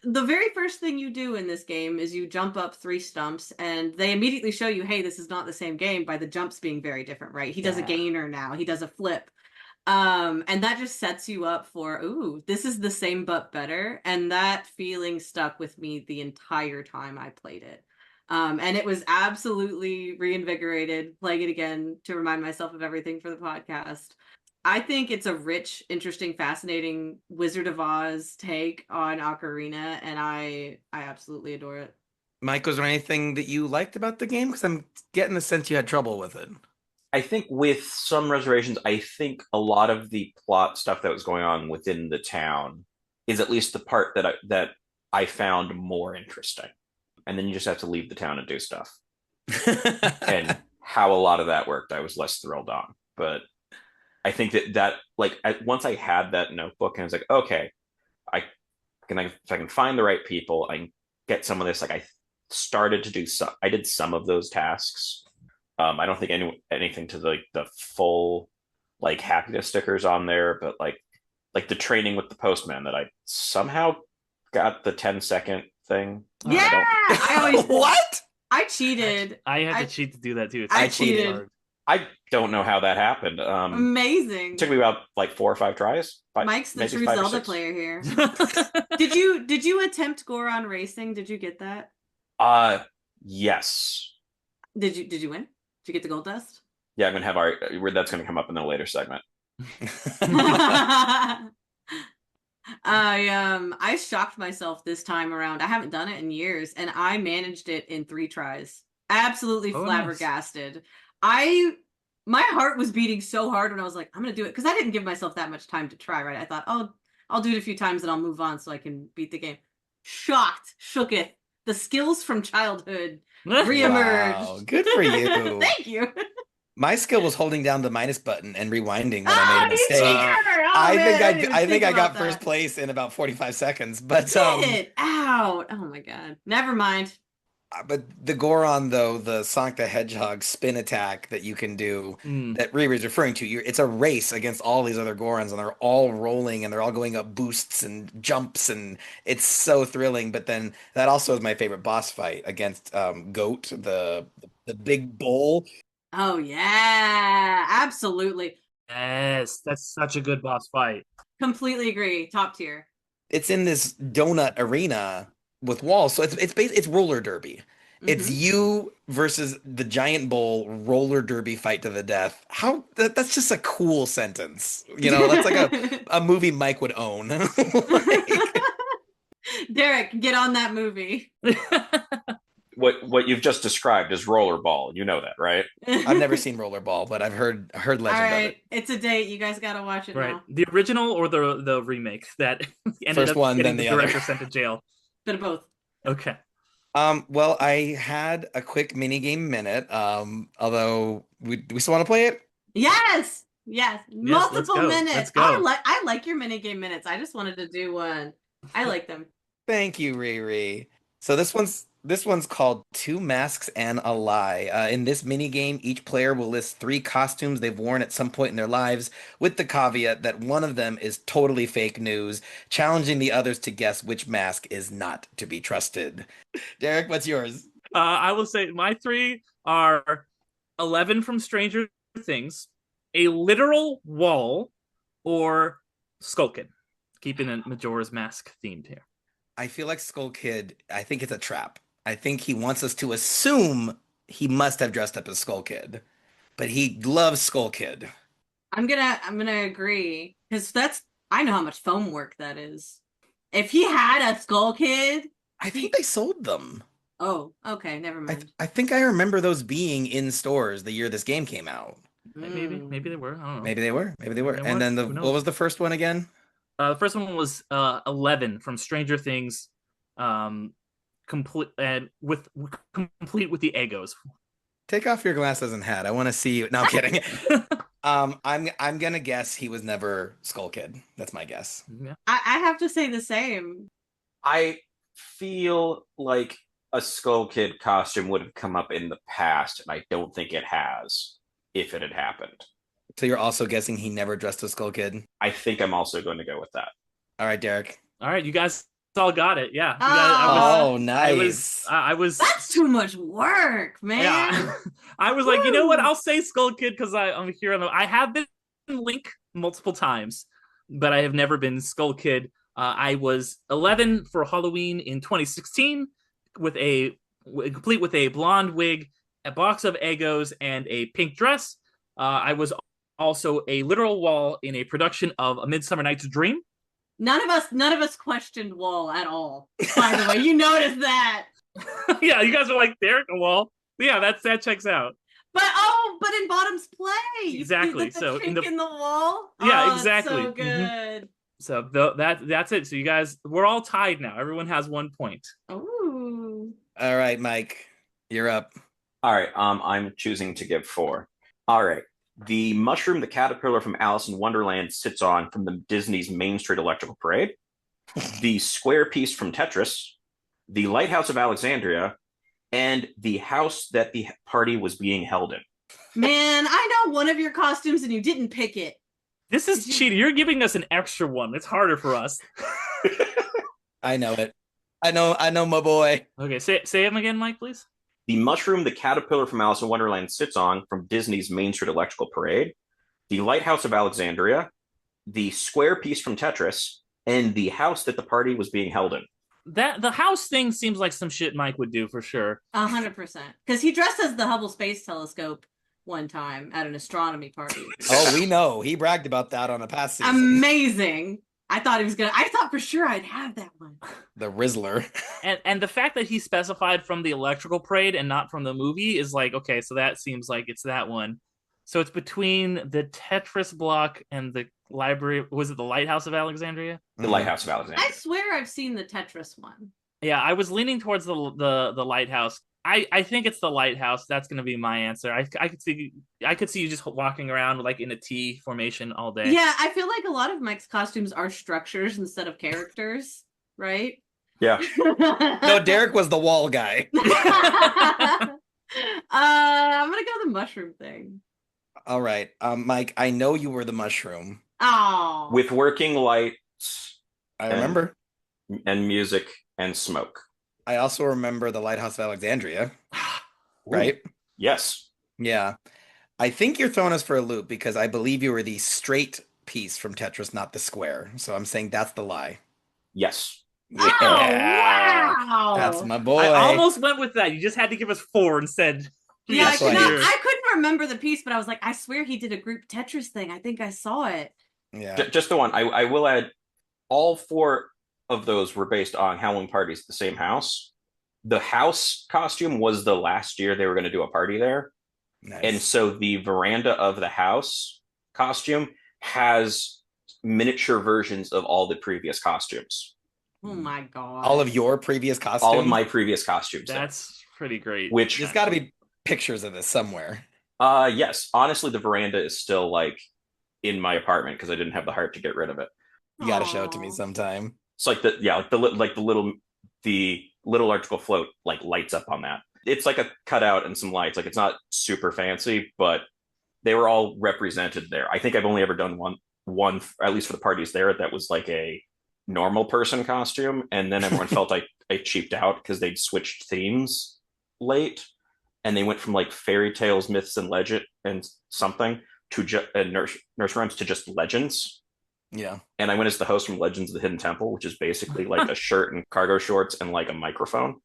The very first thing you do in this game is you jump up 3 stumps, and they immediately show you, hey, this is not the same game, by the jumps being very different, right? He does a gainer now. He does a flip. And that just sets you up for, ooh, this is the same but better. And that feeling stuck with me the entire time I played it. And it was absolutely reinvigorated playing it again to remind myself of everything for the podcast. I think it's a rich, interesting, fascinating Wizard of Oz take on Ocarina, and I absolutely adore it. Mike, was there anything that you liked about the game? Because I'm getting the sense you had trouble with it. I think with some reservations, I think a lot of the plot stuff that was going on within the town is at least the part that I found more interesting. And then you just have to leave the town and do stuff. And how a lot of that worked, I was less thrilled on. But I think once I had that notebook, and I was like, okay, if I can find the right people, I can get some of this. Like I started to do some, I did some of those tasks. I don't think anything to the full happiness stickers on there, but like the training with the postman that I somehow got the 10-second thing. Yeah, I always what? I cheated. I had to cheat to do that too. I cheated. I don't know how that happened. Amazing. It took me about 4 or 5 tries. Mike's the true Zelda player here. Did you attempt Goron Racing? Did you get that? Yes. Did you win? Did you get the gold dust? Yeah, I'm gonna have that's gonna come up in a later segment. I shocked myself this time around. I haven't done it in years, and I managed it in 3 tries. Absolutely Oh, flabbergasted. My heart was beating so hard when I was like, I'm gonna do it, because I didn't give myself that much time to try, right? I thought, oh, I'll do it a few times and I'll move on so I can beat the game. Shocked, shooketh. The skills from childhood reemerged. Wow, good for you. Thank you. My skill was holding down the minus button and rewinding when I made a You mistake. cheater! Oh, I man, think didn't even I think think I got about first that. place in about 45 seconds. But Get out! Oh my god. Never mind. but the Goron though, the Sonic the Hedgehog spin attack that you can do that RiRi's referring to, it's a race against all these other Gorons and they're all rolling and they're all going up boosts and jumps and it's so thrilling. But then that also is my favorite boss fight against Goat, the big bull. Oh yeah, absolutely. Yes, that's such a good boss fight. Completely agree. Top tier. It's in this donut arena with walls, so it's roller derby. It's Mhm. you versus the giant bull roller derby fight to the death. That's just a cool sentence. That's like a movie Mike would own. Like, Derick, get on that movie. What you've just described is rollerball. You know that, right? I've never seen Rollerball, but I've heard All legend of right, it. it's a date. You guys gotta watch it Right. now. The original or the remake that ended First up one, getting then the the other. director sent to jail. Bit of both. Okay. Well, I had a quick mini game minute. Although we still want to play it. Yes, yes, multiple go. minutes. Let's go. I like your minigame minutes. I just wanted to do one. I like them. Thank you, RiRi. So this one's called Two Masks and a Lie. In this mini game, each player will list 3 costumes they've worn at some point in their lives, with the caveat that one of them is totally fake news, challenging the others to guess which mask is not to be trusted. Derick, what's yours? I will say my 3 are 11 from Stranger Things, a literal wall, or Skull Kid. Keeping the Majora's Mask themed here. I feel like Skull Kid, I think it's a trap. I think he wants us to assume he must have dressed up as Skull Kid, but he loves Skull Kid. I'm gonna agree, because I know how much foam work that is. If he had a Skull Kid, I think they sold them. oh, okay, never mind. I think I remember those being in stores the year this game came out. Maybe they were. I don't know. Maybe they were. They And were. then Who knows? what was the first one again? The first one was 11 from Stranger Things, complete with the Egos. Take off your glasses and hat. I want to see you. No, I'm kidding. I'm gonna guess he was never Skull Kid. That's my guess. Yeah. I have to say the same. I feel like a Skull Kid costume would have come up in the past, and I don't think it has, if it had happened. So you're also guessing he never dressed as Skull Kid? I think I'm also going to go with that. All right, Derick. All right, you guys all got it. Yeah. Nice. I was. That's too much work, man. Yeah. I was like, you know what? I'll say Skull Kid because I'm here on the. I have been Link multiple times, but I have never been Skull Kid. I was 11 for Halloween in 2016 complete with a blonde wig, a box of Egos, and a pink dress. I was also a literal wall in a production of A Midsummer Night's Dream. None of us questioned Wall at all. By the way, you noticed that. Yeah, you guys were like, Derick a wall. Yeah, that checks out. But in Bottom's play, Exactly. So in the wall. Yeah, Oh, exactly. So good. So that's it. So you guys, we're all tied now. Everyone has 1 point. Ooh. All right, Mike, you're up. All right, I'm choosing to give 4. All right. The mushroom the caterpillar from Alice in Wonderland sits on from the Disney's Main Street Electrical Parade, the square piece from Tetris, the Lighthouse of Alexandria, and the house that the party was being held in. Man, I know one of your costumes and you didn't pick it. This is cheating. You're giving us an extra one. It's harder for us. I know it. I know my boy. Okay, say him again, Mike, please. The mushroom the caterpillar from Alice in Wonderland sits on from Disney's Main Street Electrical Parade, the Lighthouse of Alexandria, the square piece from Tetris, and the house that the party was being held in. That the house thing seems like some shit Mike would do for sure. 100%. Because he dressed as the Hubble Space Telescope one time at an astronomy party. Oh, we know. He bragged about that on a past season. Amazing. I thought for sure I'd have that one. The Rizzler. And the fact that he specified from the electrical parade and not from the movie is like, okay, so that seems like it's that one. So it's between the Tetris block and the library. Was it the Lighthouse of Alexandria? The Lighthouse of Alexandria. I swear I've seen the Tetris one. Yeah, I was leaning towards the Lighthouse. I think it's the Lighthouse. That's going to be my answer. I could see you just walking around like in a T formation all day. Yeah, I feel like a lot of Mike's costumes are structures instead of characters, right? Yeah. No, Derick was the wall guy. I'm gonna go the mushroom thing. All right, Mike, I know you were the mushroom. Oh, With working lights I remember. and music and smoke. I also remember the Lighthouse of Alexandria. Right? Yes. Yeah. I think you're throwing us for a loop because I believe you were the straight piece from Tetris, not the square. So I'm saying that's the lie. Yes. Yeah. Oh, wow. That's my boy. I almost went with that. You just had to give us 4 instead. Yeah, That's what I hear. I couldn't remember the piece, but I was like, I swear he did a group Tetris thing. I think I saw it. Yeah. Just the one. I will add, all 4 of those were based on Halloween parties at the same house. The house costume was the last year they were going to do a party there. Nice. And so the veranda of the house costume has miniature versions of all the previous costumes. Oh my god! All of your previous costumes? All of my previous costumes. That's pretty great. Which There's got to be pictures of this somewhere. Yes. Honestly, the veranda is still like in my apartment because I didn't have the heart to get rid of it. You got to show it to me sometime. It's like the little electrical float like lights up on that. It's like a cutout and some lights. Like it's not super fancy, but they were all represented there. I think I've only ever done one, at least for the parties there, that was like a normal person costume, and then everyone felt like I cheaped out because they'd switched themes late, and they went from like fairy tales, myths, and legend and something to nurse rhymes to just legends. Yeah. And I went as the host from Legends of the Hidden Temple, which is basically like a shirt and cargo shorts and like a microphone.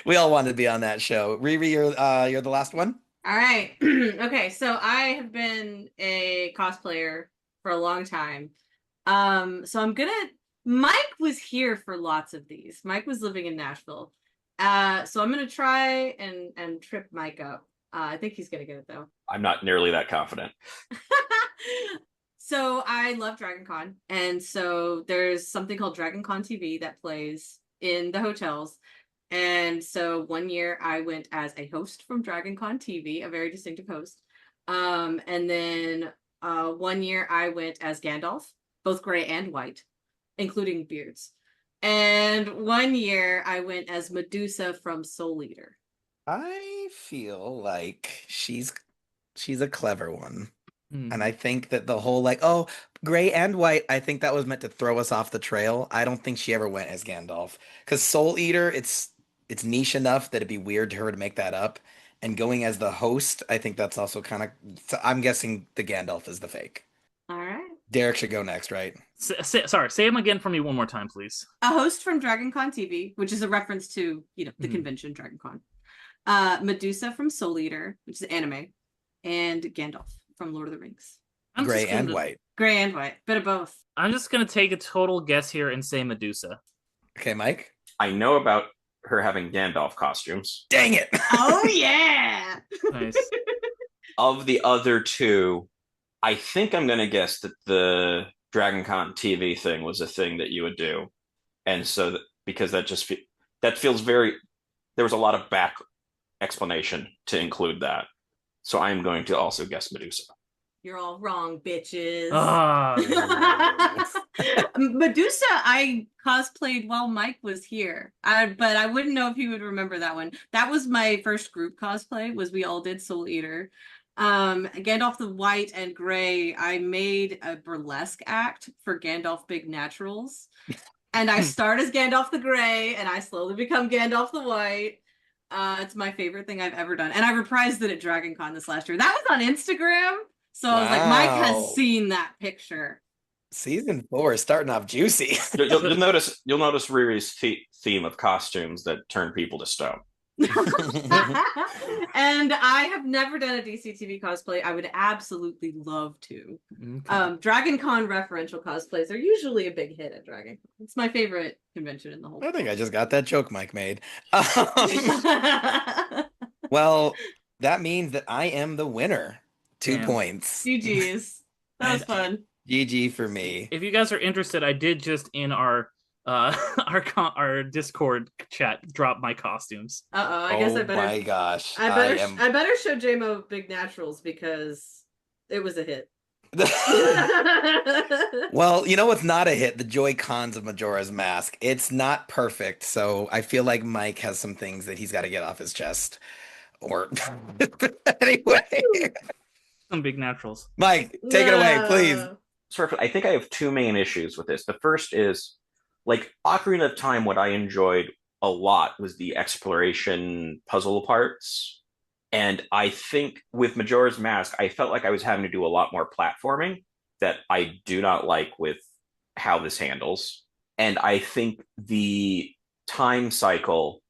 We all wanted to be on that show. RiRi, you're the last one? All right. Okay, so I have been a cosplayer for a long time. So Mike was here for lots of these. Mike was living in Nashville. So I'm gonna try and trip Mike up. I think he's gonna get it though. I'm not nearly that confident. So I love Dragon Con, and so there's something called Dragon Con TV that plays in the hotels. And so one year I went as a host from Dragon Con TV, a very distinctive host. And then 1 year I went as Gandalf, both gray and white, including beards. And 1 year I went as Medusa from Soul Eater. I feel like she's a clever one. Hmm. And I think that the whole like, oh, gray and white, I think that was meant to throw us off the trail. I don't think she ever went as Gandalf. Because Soul Eater, it's niche enough that it'd be weird to her to make that up. And going as the host, I think that's also kind of, so I'm guessing the Gandalf is the fake. All right. Derick should go next, right? Sorry, say him again for me one more time, please. A host from Dragon Con TV, which is a reference to, the convention Dragon Con. Medusa from Soul Eater, which is anime, and Gandalf from Lord of the Rings. Gray and white. Gray and white, bit of both. I'm just gonna take a total guess here and say Medusa. Okay, Mike? I know about her having Gandalf costumes. Dang it! Oh, yeah! Nice. Of the other 2, I think I'm going to guess that the Dragon Con TV thing was a thing that you would do. And so, because that feels very, there was a lot of back explanation to include that. So I'm going to also guess Medusa. You're all wrong, bitches. Ah. Medusa, I cosplayed while Mike was here. But I wouldn't know if he would remember that one. That was my first group cosplay, was we all did Soul Eater. Gandalf the White and Gray, I made a burlesque act for Gandalf Big Naturals. And I start as Gandalf the Gray, and I slowly become Gandalf the White. It's my favorite thing I've ever done. And I reprised it at Dragon Con this last year. That was on Instagram. So I was like, Mike has seen that picture. Season 4 is starting off juicy. You'll notice RiRi's theme of costumes that turn people to stone. And I have never done a DCTV cosplay. I would absolutely love to. Okay. Dragon Con referential cosplays are usually a big hit at Dragon Con. It's my favorite convention in the whole I think I world. just got that joke Mike made. Well, that means that I am the winner. 2 Damn. points. GG's. That was fun. GG for me. If you guys are interested, I did just in our our Discord chat drop my costumes. I guess I better. Oh my gosh. I better show JMO Big Naturals because it was a hit. Well, you know what's not a hit? The Joy-Cons of Majora's Mask. It's not perfect, so I feel like Mike has some things that he's got to get off his chest. Or anyway. Some big naturals. Mike, take it away, please. I think I have two main issues with this. The first is, like, Ocarina of Time, what I enjoyed a lot was the exploration puzzle parts. And I think with Majora's Mask, I felt like I was having to do a lot more platforming that I do not like with how this handles. And I think the time cycle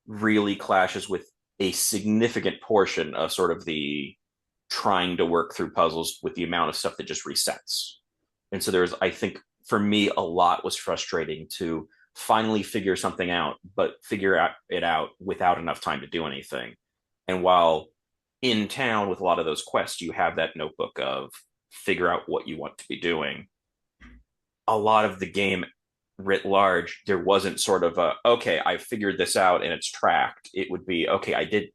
really clashes with a significant portion of sort of the trying to work through puzzles with the amount of stuff that just resets. And so there's, I think, for me, a lot was frustrating to finally figure something out, but figure it out without enough time to do anything. And while in town with a lot of those quests, you have that notebook of figure out what you want to be doing. A lot of the game writ large, there wasn't sort of a, okay, I figured this out and it's tracked. It would be, okay, I did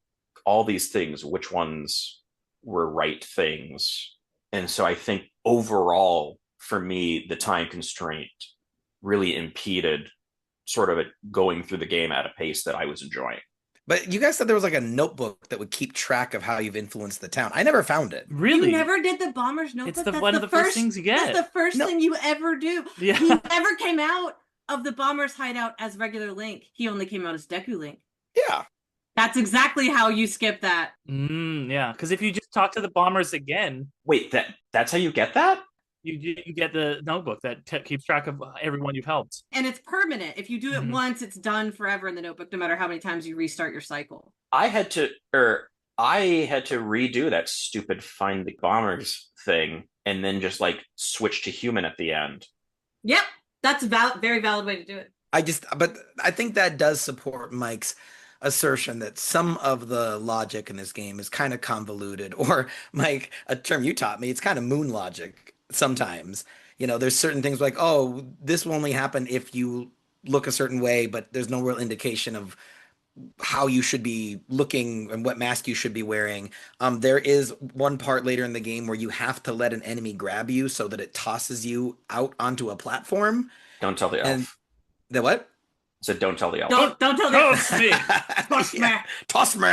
all these things. Which ones were right things? And so I think overall, for me, the time constraint really impeded sort of it going through the game at a pace that I was enjoying. But you guys said there was like a notebook that would keep track of how you've influenced the town. I never found it. Really? You never did the Bomber's Notebook? It's one of the first things you get. That's the first thing you ever do. Yeah. He never came out of the Bomber's hideout as regular Link. He only came out as Deku Link. Yeah. That's exactly how you skip that. Yeah, because if you just talk to the bombers again... Wait, that's how you get that? You get the notebook that keeps track of everyone you've helped. And it's permanent. If you do it once, it's done forever in the notebook, no matter how many times you restart your cycle. I had to redo that stupid find the bombers thing and then just like switch to human at the end. Yep. That's a very valid way to do it. But I think that does support Mike's assertion that some of the logic in this game is kind of convoluted, or Mike, a term you taught me, it's kind of moon logic sometimes. You know, there's certain things like, oh, this will only happen if you look a certain way, but there's no real indication of how you should be looking and what mask you should be wearing. There is one part later in the game where you have to let an enemy grab you so that it tosses you out onto a platform. Don't tell the elf. The what? So don't tell the elf. Don't tell the elf. Toss me. Toss me.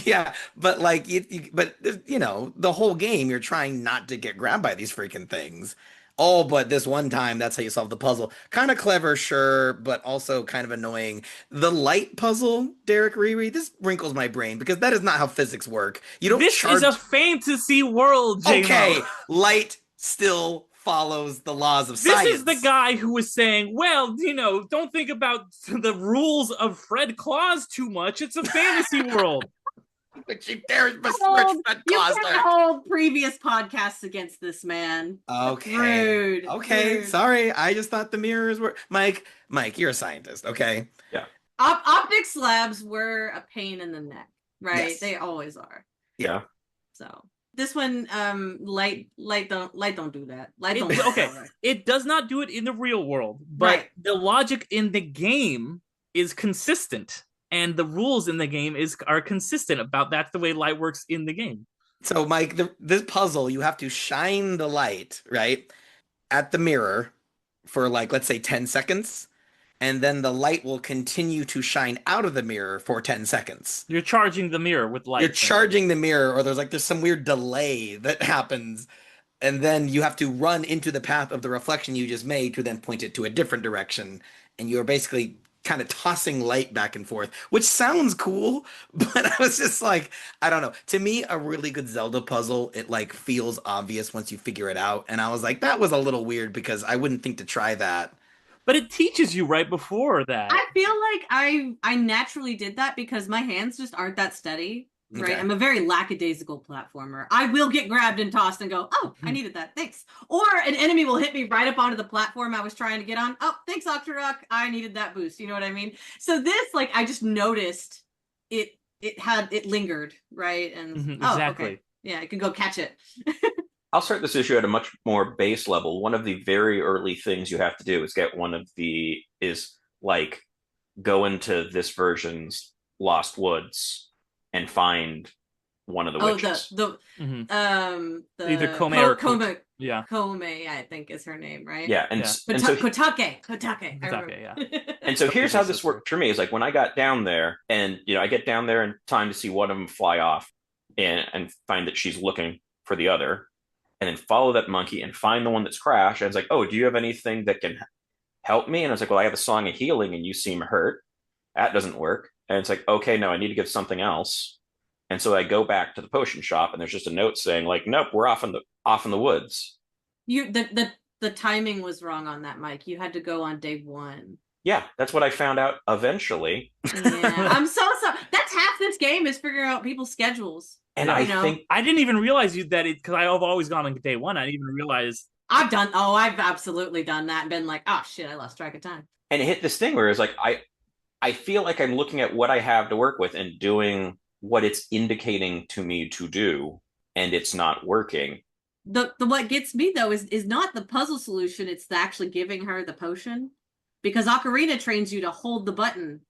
Yeah, but like, but you know, the whole game you're trying not to get grabbed by these freaking things. Oh, but this one time, that's how you solve the puzzle. Kind of clever, sure, but also kind of annoying. The light puzzle, Derick, RiRi, this wrinkles my brain because that is not how physics work. You don't. This is a fantasy world, Jaymo. Okay, light still follows the laws of science. This is the guy who was saying, well, you know, don't think about the rules of Fred Claus too much. It's a fantasy world. You can't hold previous podcasts against this man. Okay. Rude. Okay. Rude. Sorry. I just thought the mirrors were Mike, you're a scientist, okay? Yeah. Optic slabs were a pain in the neck, right? Yes. They always are. Yeah. So this one, light don't do that. Okay. It does not do it in the real world, but the logic in the game is consistent. And the rules in the game are consistent about that's the way light works in the game. So, Mike, this puzzle, you have to shine the light, right, at the mirror for, like, let's say 10 seconds, and then the light will continue to shine out of the mirror for 10 seconds. You're charging the mirror with light. You're charging the mirror, or there's some weird delay that happens, and then you have to run into the path of the reflection you just made to then point it to a different direction, and you're basically kind of tossing light back and forth, which sounds cool, but I was just like, I don't know. To me, a really good Zelda puzzle, it like feels obvious once you figure it out. And I was like, that was a little weird because I wouldn't think to try that But it teaches you right before that. I feel like I naturally did that because my hands just aren't that steady. Right. Okay. I'm a very lackadaisical platformer. I will get grabbed and tossed and go, oh, I needed that. Thanks. Or an enemy will hit me right up onto the platform I was trying to get on. Oh, thanks, Octorok. I needed that boost. You know what I mean? So this, like, I just noticed it lingered, right? And exactly. Okay. Yeah, I could go catch it. I'll start this issue at a much more base level. One of the very early things you have to do is go into this version's Lost Woods and find one of the witches. The either Kome or Kome. Yeah. Kome, I think is her name, right? Yeah, and so Kotake. Yeah. And so here's how this worked for me: is like when I got down there, and I get down there in time to see one of them fly off, and find that she's looking for the other, and then follow that monkey and find the one that's crashed. And it's like, oh, do you have anything that can help me? And I was like, well, I have a song of healing, and you seem hurt. That doesn't work. And it's like, okay, no, I need to give something else. And so I go back to the potion shop, and there's just a note saying, like, nope, we're off in the woods. The timing was wrong on that, Mike. You had to go on day 1. Yeah, that's what I found out eventually. Yeah, I'm so sorry. That's half this game is figuring out people's schedules. And I think I didn't even realize because I've always gone on day 1. I didn't even realize. I've absolutely done that and been like, oh shit, I lost track of time. And it hit this thing where it's like, I feel like I'm looking at what I have to work with and doing what it's indicating to me to do, and it's not working. The what gets me though is not the puzzle solution, it's actually giving her the potion. Because Ocarina trains you to hold the button,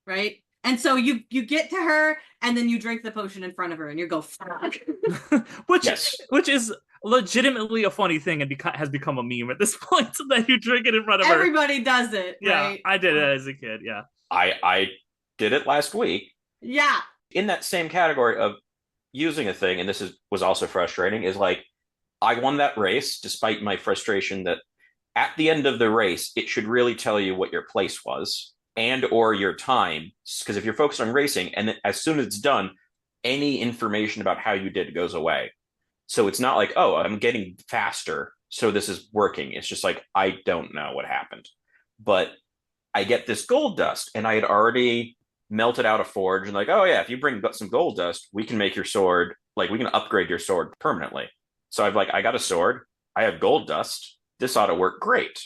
right? And so you get to her and then you drink the potion in front of her and you go fuck. which is legitimately a funny thing and has become a meme at this point, so that you drink it in front of her. Everybody does it, right? I did it as a kid, yeah. I did it last week. Yeah. In that same category of using a thing, and this was also frustrating, is like I won that race despite my frustration that at the end of the race, it should really tell you what your place was and or your time. Because if you're focused on racing, and then as soon as it's done, any information about how you did goes away. So it's not like, oh, I'm getting faster, so this is working. It's just like, I don't know what happened. But I get this gold dust, and I had already melted out a forge, and like, oh yeah, if you bring some gold dust, we can make your sword, like we can upgrade your sword permanently. So I got a sword, I have gold dust, this ought to work great.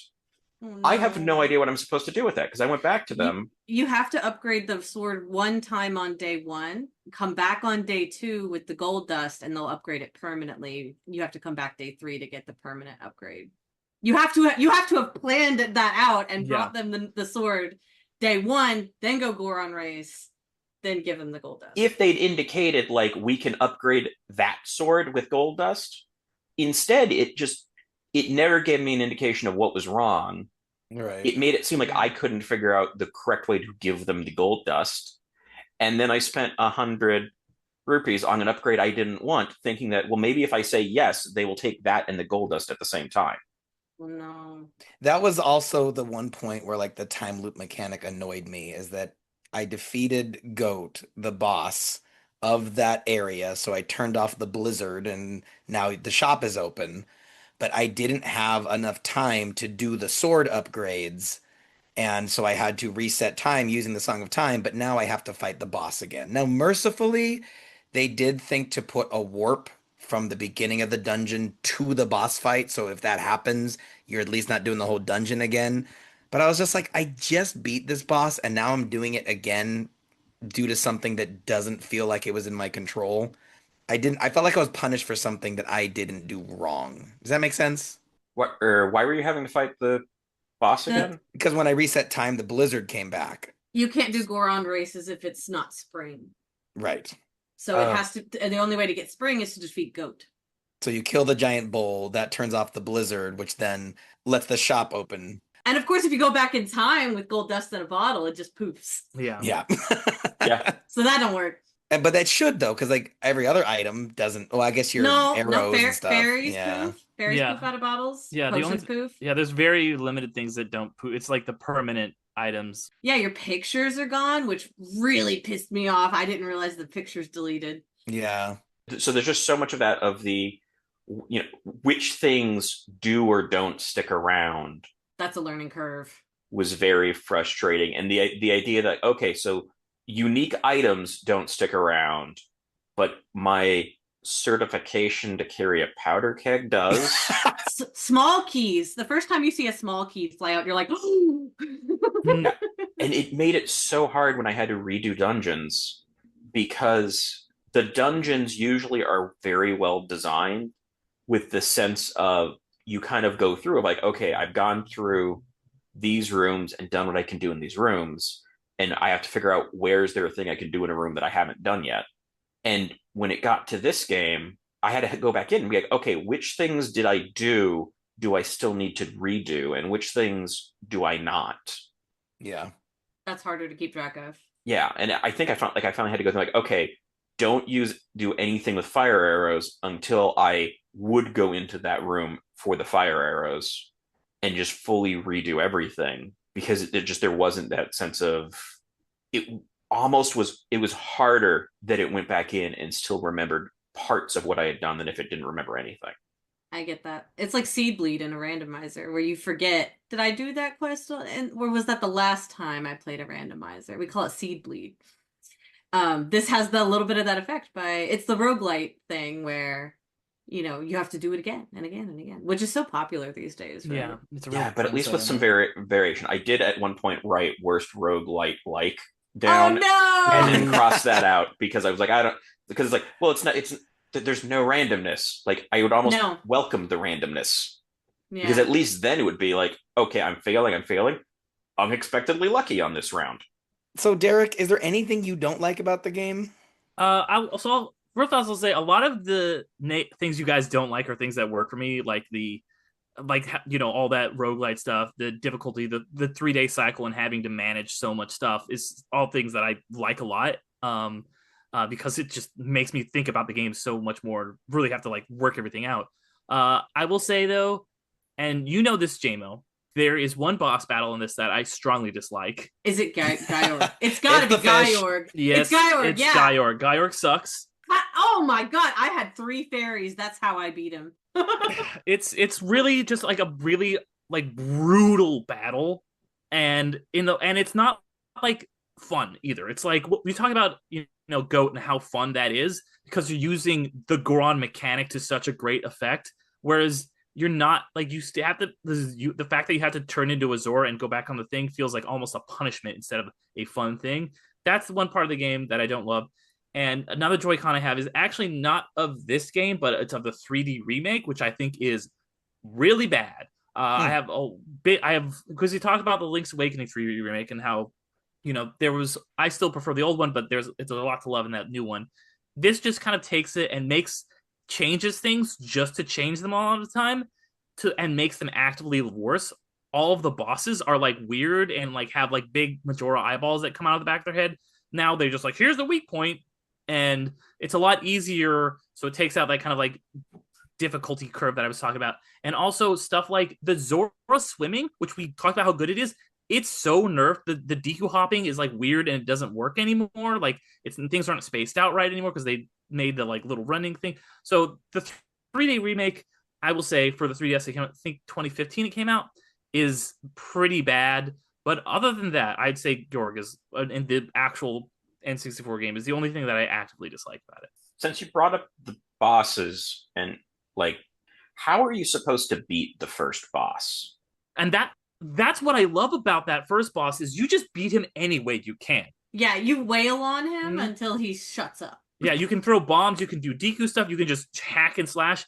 Oh, no. I have no idea what I'm supposed to do with that because I went back to them. You have to upgrade the sword one time on day 1, come back on day 2 with the gold dust, and they'll upgrade it permanently. You have to come back day 3 to get the permanent upgrade. You have to have planned that out and brought them the sword day 1, then go Goron race, then give them the gold dust. If they'd indicated like we can upgrade that sword with gold dust, instead it never gave me an indication of what was wrong. Right. It made it seem like I couldn't figure out the correct way to give them the gold dust. And then I spent 100 rupees on an upgrade I didn't want, thinking that, well, maybe if I say yes, they will take that and the gold dust at the same time. No. That was also the one point where like the time loop mechanic annoyed me, is that I defeated Goat, the boss of that area. So I turned off the blizzard and now the shop is open. But I didn't have enough time to do the sword upgrades, and so I had to reset time using the Song of Time, but now I have to fight the boss again. Now, mercifully, they did think to put a warp from the beginning of the dungeon to the boss fight, so if that happens, you're at least not doing the whole dungeon again. But I was just like, I just beat this boss, and now I'm doing it again due to something that doesn't feel like it was in my control. I felt like I was punished for something that I didn't do wrong. Does that make sense? Why were you having to fight the boss again? Because when I reset time, the blizzard came back. You can't do Goron races if it's not spring. Right. So it has to, and the only way to get spring is to defeat Goat. So you kill the giant bull, that turns off the blizzard, which then lets the shop open. And of course, if you go back in time with gold dust in a bottle, it just poofs. Yeah. Yeah. So that don't work. But that should, though, because like every other item doesn't. Well, I guess your arrows and stuff. Fairies poof. Fairies poof out of bottles. Yeah, potions poof. Yeah, there's very limited things that don't poof. It's like the permanent items. Yeah, your pictures are gone, which really pissed me off. I didn't realize the pictures deleted. Yeah. So there's just so much of that of the, which things do or don't stick around. That's a learning curve. was very frustrating. And the idea that, okay, so unique items don't stick around, but my certification to carry a powder keg does. Small keys. The first time you see a small key fly out, you're like, And it made it so hard when I had to redo dungeons, because the dungeons usually are very well designed with the sense of, you kind of go through like, okay, I've gone through these rooms and done what I can do in these rooms, and I have to figure out, where's there a thing I can do in a room that I haven't done yet. And when it got to this game, I had to go back in and be like, okay, which things did I do I still need to redo, and which things do I not? Yeah. That's harder to keep track of. Yeah, and I think I finally had to go through like, okay, don't do anything with fire arrows until I would go into that room for the fire arrows, and just fully redo everything, because there wasn't that sense of, it was harder that it went back in and still remembered parts of what I had done than if it didn't remember anything. I get that. It's like seed bleed in a randomizer where you forget, did I do that quest? Or was that the last time I played a randomizer? We call it seed bleed. This has the little bit of that effect it's the roguelite thing where, you have to do it again and again and again, which is so popular these days, right? Yeah, it's a real But at least with some setting. variation. I did at one point write worst roguelite like down, Oh no! and then cross that out, because I was like, because it's like, well, there's no randomness. Like, I would almost welcome the randomness, because at least then it would be like, okay, I'm failing unexpectedly lucky on this round. So, Derick, is there anything you don't like about the game? First I'll say a lot of the things you guys don't like are things that work for me, like all that roguelite stuff, the difficulty, the 3-day cycle, and having to manage so much stuff is all things that I like a lot. Because it just makes me think about the game so much more, really have to like work everything out. I will say though, and this, Jaymo, there is one boss battle in this that I strongly dislike. Is it Gyorg? It's gotta be Gyorg. Yes, it's Gyorg. It's Gyorg. Gyorg sucks. Oh my god, I had 3 fairies. That's how I beat him. It's really just like a really like brutal battle, and it's not like fun either. It's like we talk about Goat and how fun that is, because you're using the Goron mechanic to such a great effect, whereas you're not, like, you still have to, the fact that you have to turn into a Zora and go back on the thing feels like almost a punishment instead of a fun thing. That's the one part of the game that I don't love. And another Joy-Con I have is actually not of this game, but it's of the 3D remake, which I think is really bad. I have because you talked about the Link's Awakening 3D remake and how I still prefer the old one, but it's a lot to love in that new one. This just kind of takes it and changes things just to change them all the time, and makes them actively worse. All of the bosses are like weird and like have like big Majora eyeballs that come out of the back of their head. Now they're just like, here's the weak point, and it's a lot easier. So it takes out that kind of like difficulty curve that I was talking about. And also stuff like the Zora swimming, which we talked about how good it is. It's so nerfed. The Deku hopping is like weird and it doesn't work anymore. Like things aren't spaced out right anymore because they made the like little running thing. So the 3D remake, I will say, for the 3DS, I think 2015 it came out, is pretty bad. But other than that, I'd say Gyorg is, in the actual N64 game, is the only thing that I actively dislike about it. Since you brought up the bosses, and like, how are you supposed to beat the first boss? And that's what I love about that first boss, is you just beat him any way you can. Yeah, you wail on him until he shuts up. Yeah, you can throw bombs, you can do Deku stuff, you can just hack and slash.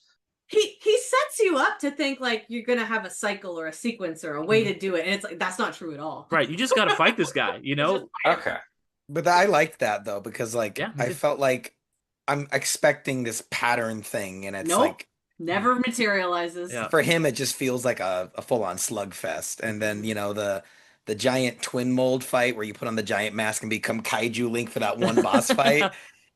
He sets you up to think like you're gonna have a cycle or a sequence or a way to do it, and it's like that's not true at all. Right, you just gotta fight this guy, Okay. But I liked that though, because like I did. felt like I'm expecting this pattern thing, and it's like never materializes. Yeah. For him, it just feels like a full-on slugfest. And then the giant twin mold fight where you put on the giant mask and become Kaiju Link for that one boss fight.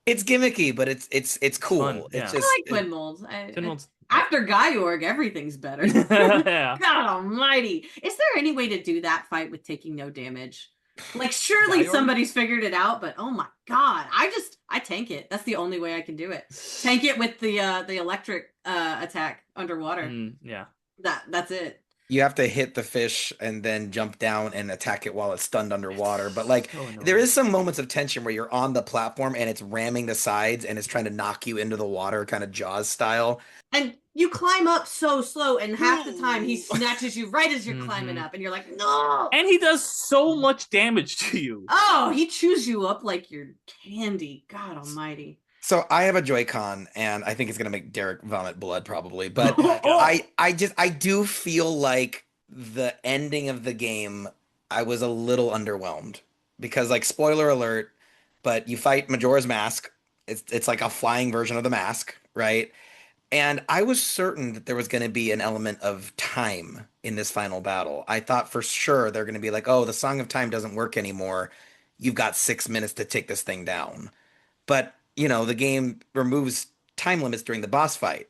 It's gimmicky, but it's cool. Fun, yeah. I like twin molds. Twin molds. After Gyorg, everything's better. Yeah. God almighty. Is there any way to do that fight with taking no damage? Like, surely somebody's figured it out, but oh my god. I tank it. That's the only way I can do it. Tank it with the electric attack underwater. Yeah. That's it. You have to hit the fish and then jump down and attack it while it's stunned underwater. But like So annoying. there is some moments of tension where you're on the platform and it's ramming the sides and it's trying to knock you into the water, kind of Jaws style. And you climb up so slow, and half the time he snatches you right as you're climbing up, and you're like, no! And he does so much damage to you. Oh, he chews you up like you're candy. God almighty. So I have a Joy-Con and I think it's gonna make Derick vomit blood probably, but Oh. I do feel like the ending of the game I was a little underwhelmed because like spoiler alert, but you fight Majora's Mask. It's like a flying version of the mask, right? And I was certain that there was going to be an element of time in this final battle. I thought for sure they're going to be like, oh, the Song of Time doesn't work anymore. You've got 6 minutes to take this thing down. But, the game removes time limits during the boss fight.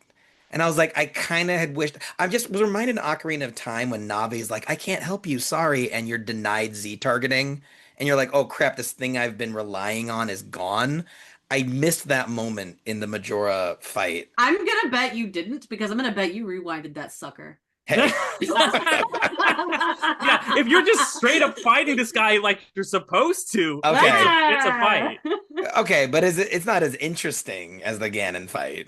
And I was like, I kind of had wished. I just was reminded in Ocarina of Time when Navi's like, I can't help you, sorry. And you're denied Z targeting. And you're like, oh crap, this thing I've been relying on is gone. I missed that moment in the Majora fight. I'm gonna bet you didn't, because I'm gonna bet you rewinded that sucker. Hey. Yeah, if you're just straight up fighting this guy like you're supposed to, Okay. it's a fight. Okay, but it's not as interesting as the Ganon fight.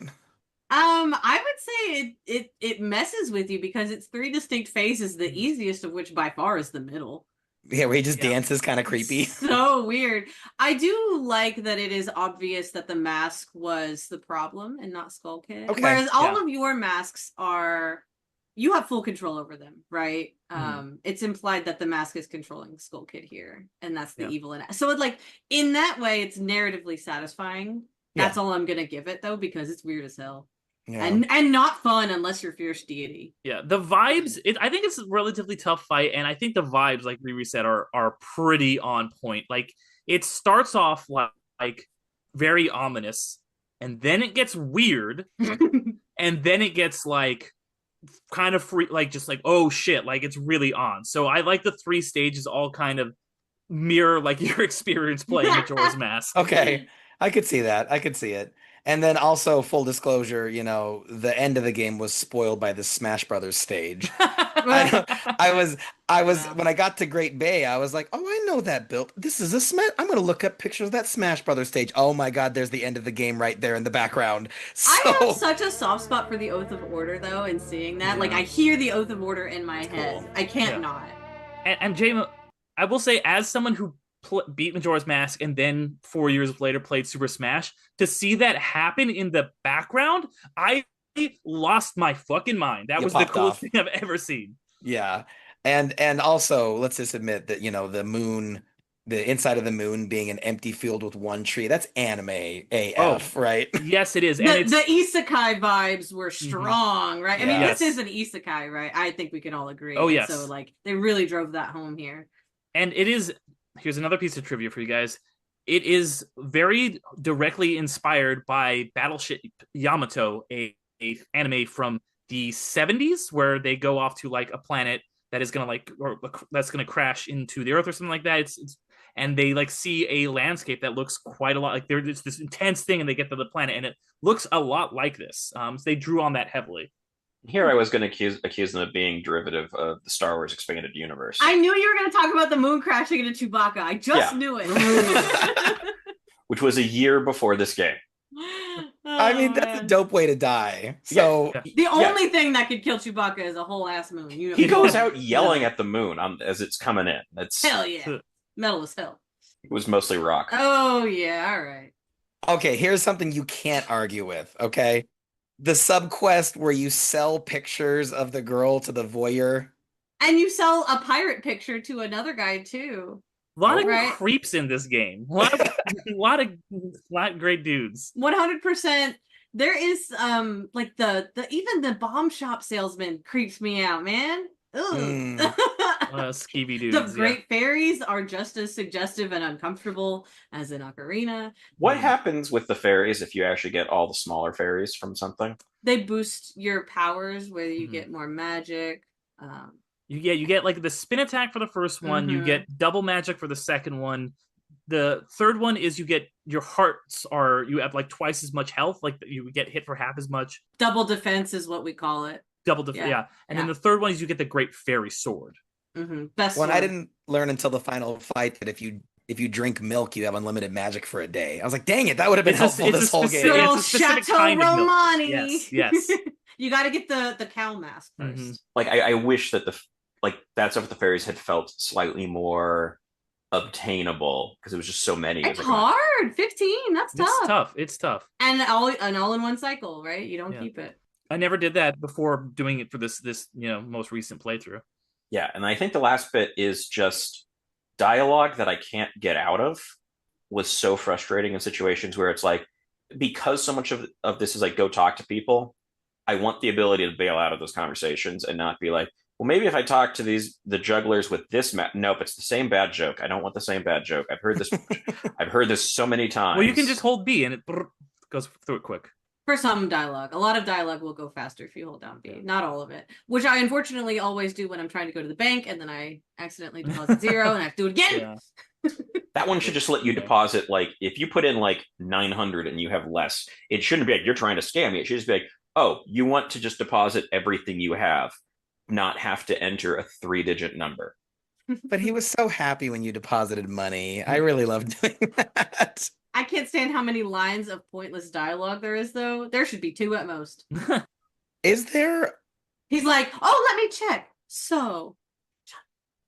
I would say it messes with you because it's 3 distinct phases, the easiest of which by far is the middle. Yeah, where he just dances kind of creepy. So weird. I do like that it is obvious that the mask was the problem and not Skull Kid. Okay. Whereas all of your masks are, you have full control over them, right? It's implied that the mask is controlling Skull Kid here, and that's the evil in it. So in that way, it's narratively satisfying. That's all I'm gonna give it though, because it's weird as hell. Yeah. And not fun unless you're fierce deity. Yeah, the vibes. I think it's a relatively tough fight, and I think the vibes, like RiRi said, are pretty on point. Like it starts off like very ominous, and then it gets weird, and then it gets like kind of free, like just like oh shit, like it's really on. So I like the 3 stages all kind of mirror like your experience playing Majora's Mask. Okay, I could see that. I could see it. And then also, full disclosure, the end of the game was spoiled by the Smash Brothers stage. I was when I got to Great Bay, I was like, oh, I know that build. This is a Smash. I'm gonna look up pictures of that Smash Brothers stage. Oh my God, there's the end of the game right there in the background. So... I have such a soft spot for the Oath of Order though, and seeing that, like I hear the Oath of Order in my head. I can't not. And Jaymo, I will say, as someone who beat Majora's Mask and then 4 years later played Super Smash, to see that happen in the background, I lost my fucking mind. That was the coolest thing I've ever seen. Yeah. And also, let's just admit that, the moon, the inside of the moon being an empty field with one tree, that's anime AF, right? Yes, it is. The isekai vibes were strong, right? I mean, Yes. this is an isekai, right? I think we can all agree. Oh, yes. So, they really drove that home here. And it is... Here's another piece of trivia for you guys. It is very directly inspired by Battleship Yamato, a anime from the 70s, where they go off to a planet that is gonna that's gonna crash into the Earth or something like that. And they see a landscape that looks quite a lot like there's this intense thing, and they get to the planet, and it looks a lot like this. So they drew on that heavily. Here I was going to accuse them of being derivative of the Star Wars expanded universe. I knew you were going to talk about the moon crashing into Chewbacca. I just knew it. Which was a year before this game. I mean, that's a dope way to die. So the only thing that could kill Chewbacca is a whole ass moon. He goes out yelling at the moon as it's coming in. That's hell yeah. Metal as hell. It was mostly rock. Oh yeah, all right. Okay, here's something you can't argue with, okay? The subquest where you sell pictures of the girl to the voyeur. And you sell a pirate picture to another guy, too. A lot of creeps in this game. A lot of great dudes. 100%. There is, even the bomb shop salesman creeps me out, man. Skeevy dudes. The great fairies are just as suggestive and uncomfortable as in Ocarina. What happens with the fairies if you actually get all the smaller fairies from something? They boost your powers, where you get more magic. You get the spin attack for the first one. You get double magic for the second one. The third one is you get your hearts you have twice as much health. You get hit for half as much. Double defense is what we call it. Yeah. And then the third one is you get the Great Fairy Sword. Best Well, one. I didn't learn until the final fight that if you drink milk, you have unlimited magic for a day. I was like, dang it, that would have been helpful this whole game. Good old It's a specific Chateau kind of milk. Romani. Yes. You got to get the cow mask 1st. Like I wish that that stuff with the fairies had felt slightly more obtainable because it was just so many. It's hard. 15. That's tough. It's tough. And all in one cycle, right? You don't keep it. I never did that before doing it for this most recent playthrough. Yeah, and I think the last bit is just dialogue that I can't get out of was so frustrating in situations where it's like, because so much of this is like go talk to people, I want the ability to bail out of those conversations and not be like, well, maybe if I talk to the jugglers with this nope, it's the same bad joke. I don't want the same bad joke. I've heard this so many times. Well, you can just hold B and it goes through it quick. For some dialogue. A lot of dialogue will go faster if you hold down B. Not all of it. Which I unfortunately always do when I'm trying to go to the bank and then I accidentally deposit 0 and I have to do it again. Yeah. That one should just let you deposit, like, if you put in like 900 and you have less, it shouldn't be like you're trying to scam me. It should just be like, oh, you want to just deposit everything you have, not have to enter a 3-digit number. But he was so happy when you deposited money. I really loved doing that. I can't stand how many lines of pointless dialogue there is, though. There should be 2 at most. Is there? He's like, oh, let me check. So.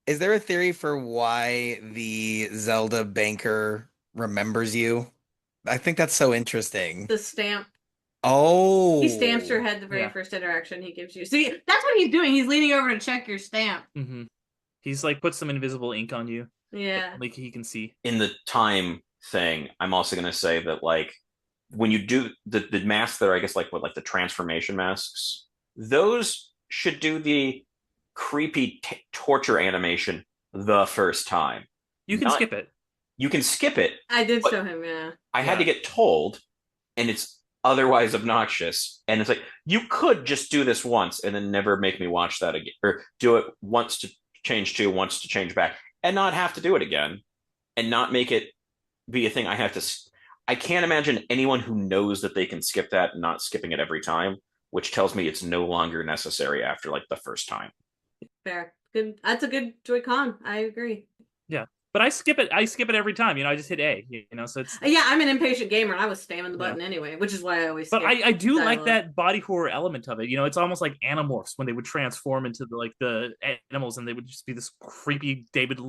Is there a theory for why the Zelda banker remembers you? I think that's so interesting. The stamp. Oh. He stamps your head the very first interaction he gives you. See, that's what he's doing. He's leaning over to check your stamp. He's like put some invisible ink on you. Yeah. Like he can see. In the time thing, I'm also going to say that, like, when you do the masks that are, I guess, like the transformation masks, those should do the creepy torture animation the first time. You can skip it. You can skip it. I did show him, yeah. I had to get told, and it's otherwise obnoxious. And it's like, you could just do this once and then never make me watch that again, or do it once to change to, once to change back, and not have to do it again, and not make it be a thing I have to. I can't imagine anyone who knows that they can skip that not skipping it every time, which tells me it's no longer necessary after like the first time. Fair. Good. That's a good Joy-Con. I agree. Yeah. But I skip it every time. I just hit A, so it's... Yeah, I'm an impatient gamer, and I was spamming the button anyway, which is why I always skip. But I do like that body horror element of it. It's almost like Animorphs when they would transform into the animals, and they would just be this creepy David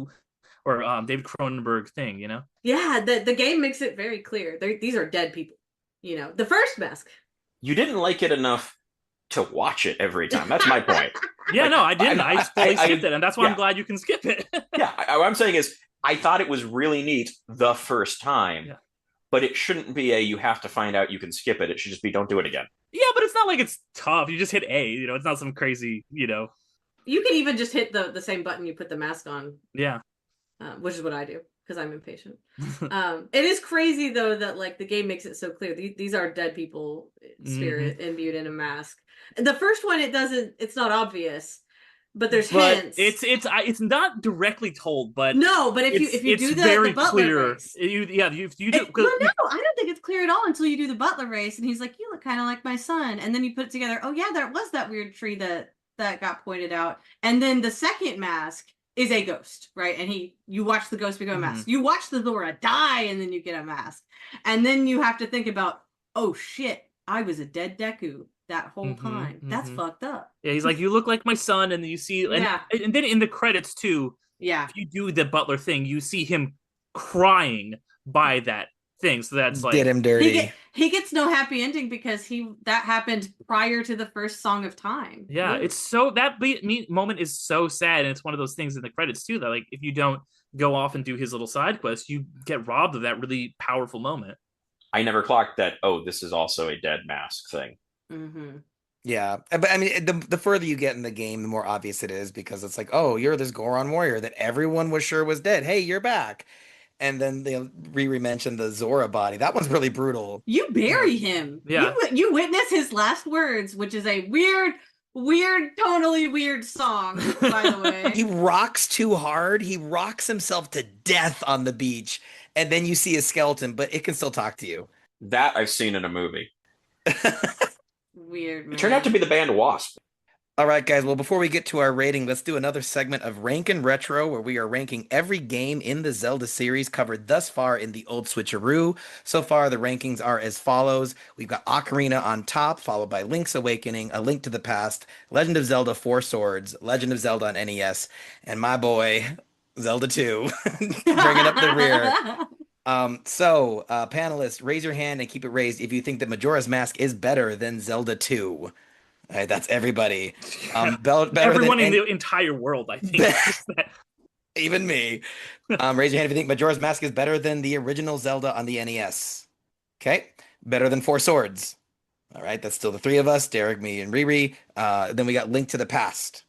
Cronenberg thing, Yeah, the game makes it very clear. These are dead people. The first mask. You didn't like it enough to watch it every time. That's my point. Yeah, no, I didn't. I fully skipped it, and that's why I'm glad you can skip it. Yeah, what I'm saying is, I thought it was really neat the first time, but it shouldn't be you have to find out you can skip it. It should just be don't do it again. Yeah, but it's not like it's tough. You just hit A, it's not some crazy, You can even just hit the same button you put the mask on. Yeah. Which is what I do, because I'm impatient. It is crazy, though, that like the game makes it so clear. These are dead people, spirit imbued in a mask. The first one, it's not obvious. But there's hints. It's not directly told, but no. But if you do the butler race, you do. no, I don't think it's clear at all until you do the butler race, and he's like, "You look kind of like my son," and then you put it together. Oh yeah, there was that weird tree that got pointed out, and then the second mask is a ghost, right? And you watch the ghost become a mask. You watch the Laura die, and then you get a mask, and then you have to think about, oh shit, I was a dead Deku that whole time. That's fucked up. Yeah, he's like, you look like my son, and then you see, and then in the credits too. Yeah, if you do the butler thing, you see him crying by that thing. So that's like did him dirty. He gets no happy ending because that happened prior to the first Song of Time. Yeah, it's so that moment is so sad, and it's one of those things in the credits too that like if you don't go off and do his little side quest, you get robbed of that really powerful moment. I never clocked that. Oh, this is also a dead mask thing. Yeah, but I mean, the further you get in the game, the more obvious it is, because it's like, oh, you're this Goron warrior that everyone was sure was dead. Hey, you're back. And then they RiRi mentioned the Zora body. That one's really brutal. You bury him. Yeah. You witness his last words, which is a weird, tonally weird song, by the way. He rocks too hard. He rocks himself to death on the beach. And then you see a skeleton, but it can still talk to you. That I've seen in a movie. Weird, man. It turned out to be the band Wasp. All right, guys. Well, before we get to our rating, let's do another segment of Rank and Retro, where we are ranking every game in the Zelda series covered thus far in the Old SwitchAroo. So far, the rankings are as follows. We've got Ocarina on top, followed by Link's Awakening, A Link to the Past, Legend of Zelda Four Swords, Legend of Zelda on NES, and my boy, Zelda 2, bringing up the rear. Panelists, raise your hand and keep it raised if you think that Majora's Mask is better than Zelda 2. All right, that's everybody. Better Everyone than in the entire world, I think. It's just that. even me. Raise your hand if you think Majora's Mask is better than the original Zelda on the NES. Okay, better than Four Swords. All right, that's still the three of us, Derick, me, and RiRi. Then we got Link to the Past.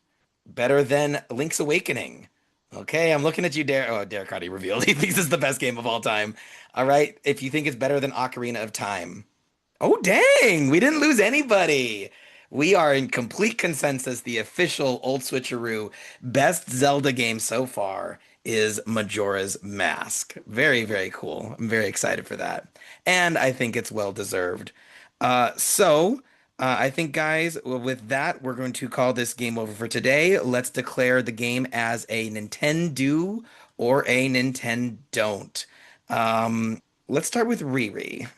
Better than Link's Awakening. Okay, I'm looking at you, Derick. Oh, Derick already revealed he thinks this is the best game of all time. All right, if you think it's better than Ocarina of Time. Oh, dang, we didn't lose anybody. We are in complete consensus. The official Old Switcheroo best Zelda game so far is Majora's Mask. Very, very cool. I'm very excited for that. And I think it's well deserved. I think, guys, with that, we're going to call this game over for today. Let's declare the game as a Nintendo or a NintenDON'T. Let's start with RiRi.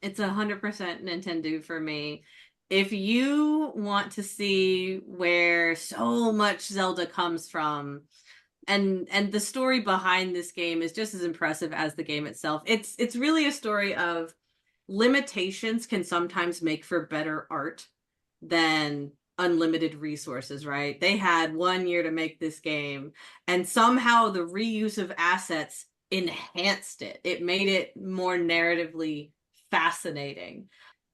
It's 100% Nintendo for me. If you want to see where so much Zelda comes from, and the story behind this game is just as impressive as the game itself. It's really a story of limitations can sometimes make for better art than unlimited resources, right? They had 1 year to make this game, and somehow the reuse of assets enhanced it. It made it more narratively fascinating.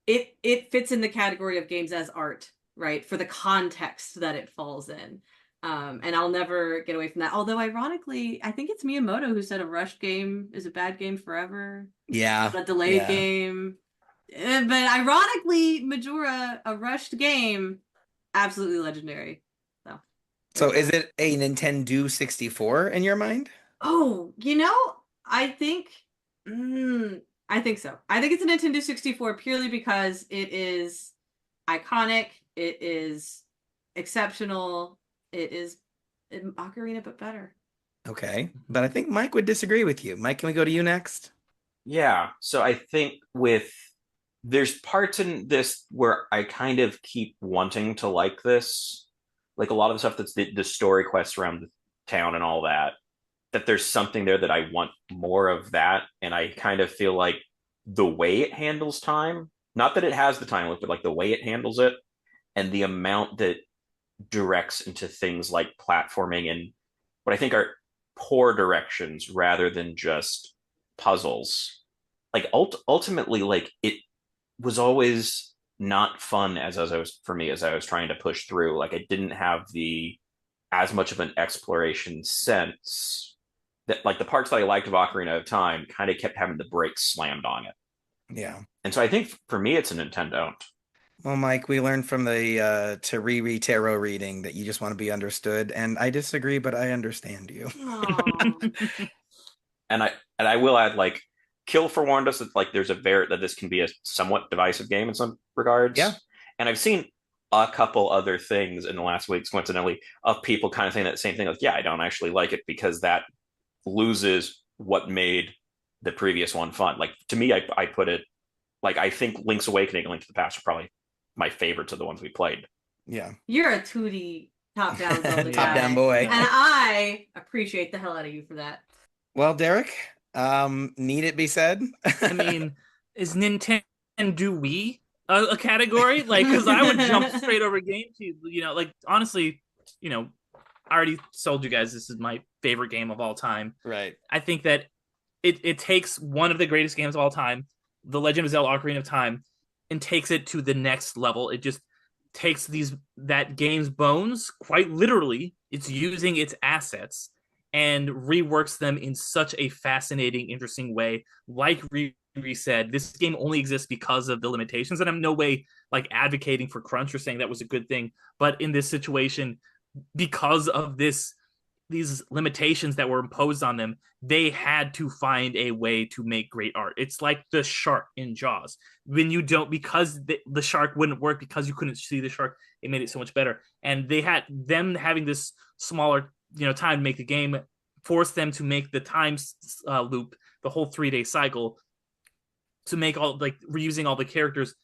It fits in the category of games as art, right? For the context that it falls in. And I'll never get away from that. Although ironically, I think it's Miyamoto who said a rushed game is a bad game forever. Yeah. A delayed game. But ironically, Majora, a rushed game, absolutely legendary. So is it a Nintendo 64 in your mind? Oh, I think I think so. I think it's a Nintendo 64 purely because it is iconic, it is exceptional, it is Ocarina but better. Okay, but I think Mike would disagree with you. Mike, can we go to you next? Yeah, so I think there's parts in this where I kind of keep wanting to like this. Like a lot of the stuff that's the story quests around the town and all that, that there's something there that I want more of that. And I kind of feel like the way it handles time, not that it has the time, but like the way it handles it and the amount that directs into things like platforming and what I think are poor directions rather than just puzzles. Like ultimately, like it was always not fun as I was for me as I was trying to push through. Like I didn't have the as much of an exploration sense that like the parts that I liked of Ocarina of Time kind of kept having the brakes slammed on it. Yeah. And so I think for me it's a Nintendo. Well, Mike, we learned from the TaRiRi tarot reading that you just want to be understood, and I disagree, but I understand you. And I will add like Kill forewarned us that like there's that this can be a somewhat divisive game in some regards. Yeah. And I've seen a couple other things in the last weeks, coincidentally, of people kind of saying that same thing. Like, yeah, I don't actually like it because that loses what made the previous one fun. Like to me, I put it like I think Link's Awakening and Link to the Past are probably my favorites of the ones we played. Yeah. You're a 2D top-down Zelda Top-down boy. And I appreciate the hell out of you for that. Well, Derick, need it be said? I mean, is Nintendo Wii a category? Like, because I would jump straight over GameCube. Like honestly, I already told you guys this is my favorite game of all time. Right. I think that it takes one of the greatest games of all time, The Legend of Zelda: Ocarina of Time, and takes it to the next level. It just takes that game's bones, quite literally. It's using its assets and reworks them in such a fascinating, interesting way. Like RiRi said, this game only exists because of the limitations, and I'm no way like advocating for crunch or saying that was a good thing. But in this situation, because of this limitations that were imposed on them, they had to find a way to make great art. It's like the shark in Jaws. When you don't, because the shark wouldn't work because you couldn't see the shark, it made it so much better. And they had them having this smaller, time to make the game, forced them to make the time loop, the whole 3-day cycle, to make all like reusing all the characters.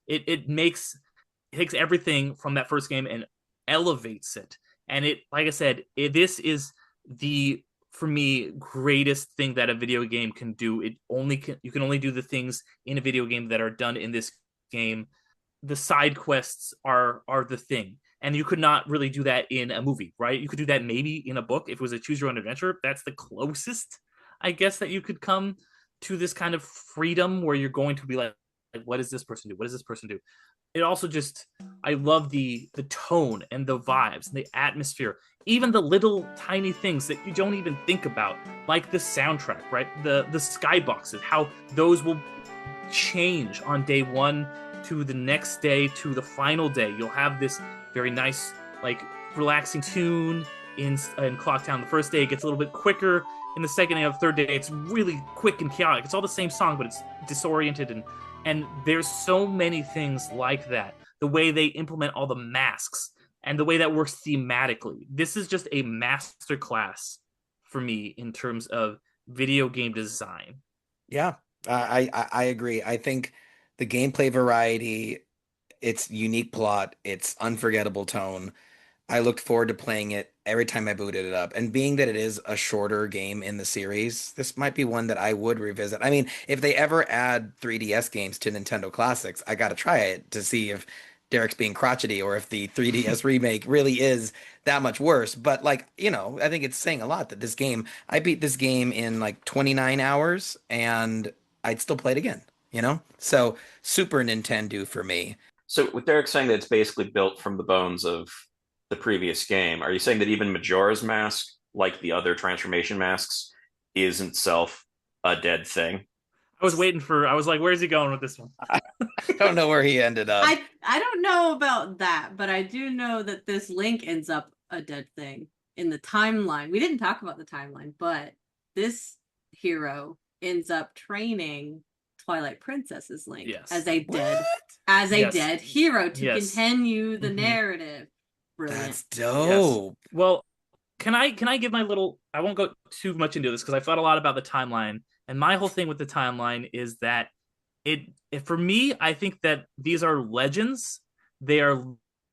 It takes everything from that first game and elevates it. And it, like I said, this is the, for me, greatest thing that a video game can do. You can only do the things in a video game that are done in this game. The side quests are the thing. And you could not really do that in a movie, right? You could do that maybe in a book if it was a choose your own adventure. That's the closest, I guess, that you could come to this kind of freedom where you're going to be like, what does this person do? What does this person do? It also just, I love the tone and the vibes and the atmosphere, even the little tiny things that you don't even think about, like the soundtrack, right? The skyboxes, how those will change on day one to the next day to the final day. You'll have this very nice, like, relaxing tune in Clock Town. The first day it gets a little bit quicker. In the second day of the third day, it's really quick and chaotic. It's all the same song, but it's disoriented and there's so many things like that. The way they implement all the masks and the way that works thematically. This is just a masterclass for me in terms of video game design. Yeah, I agree. I think the gameplay variety, its unique plot, its unforgettable tone, I looked forward to playing it every time I booted it up. And being that it is a shorter game in the series, this might be one that I would revisit. I mean, if they ever add 3DS games to Nintendo Classics, I got to try it to see if Derick's being crotchety or if the 3DS remake really is that much worse. But like, I think it's saying a lot that this game, I beat this game in like 29 hours and I'd still play it again, So Super Nintendo for me. So with Derick saying that it's basically built from the bones of the previous game, are you saying that even Majora's Mask, like the other transformation masks, is itself a dead thing? I was like, where's he going with this one? I don't know where he ended up. I don't know about that, but I do know that this Link ends up a dead thing in the timeline. We didn't talk about the timeline, but this hero ends up training Twilight Princess's Link as a dead hero to continue the narrative. Brilliant. That's dope. Yes. Well, can I give my little, I won't go too much into this because I've thought a lot about the timeline, and my whole thing with the timeline is that for me, I think that these are legends. They are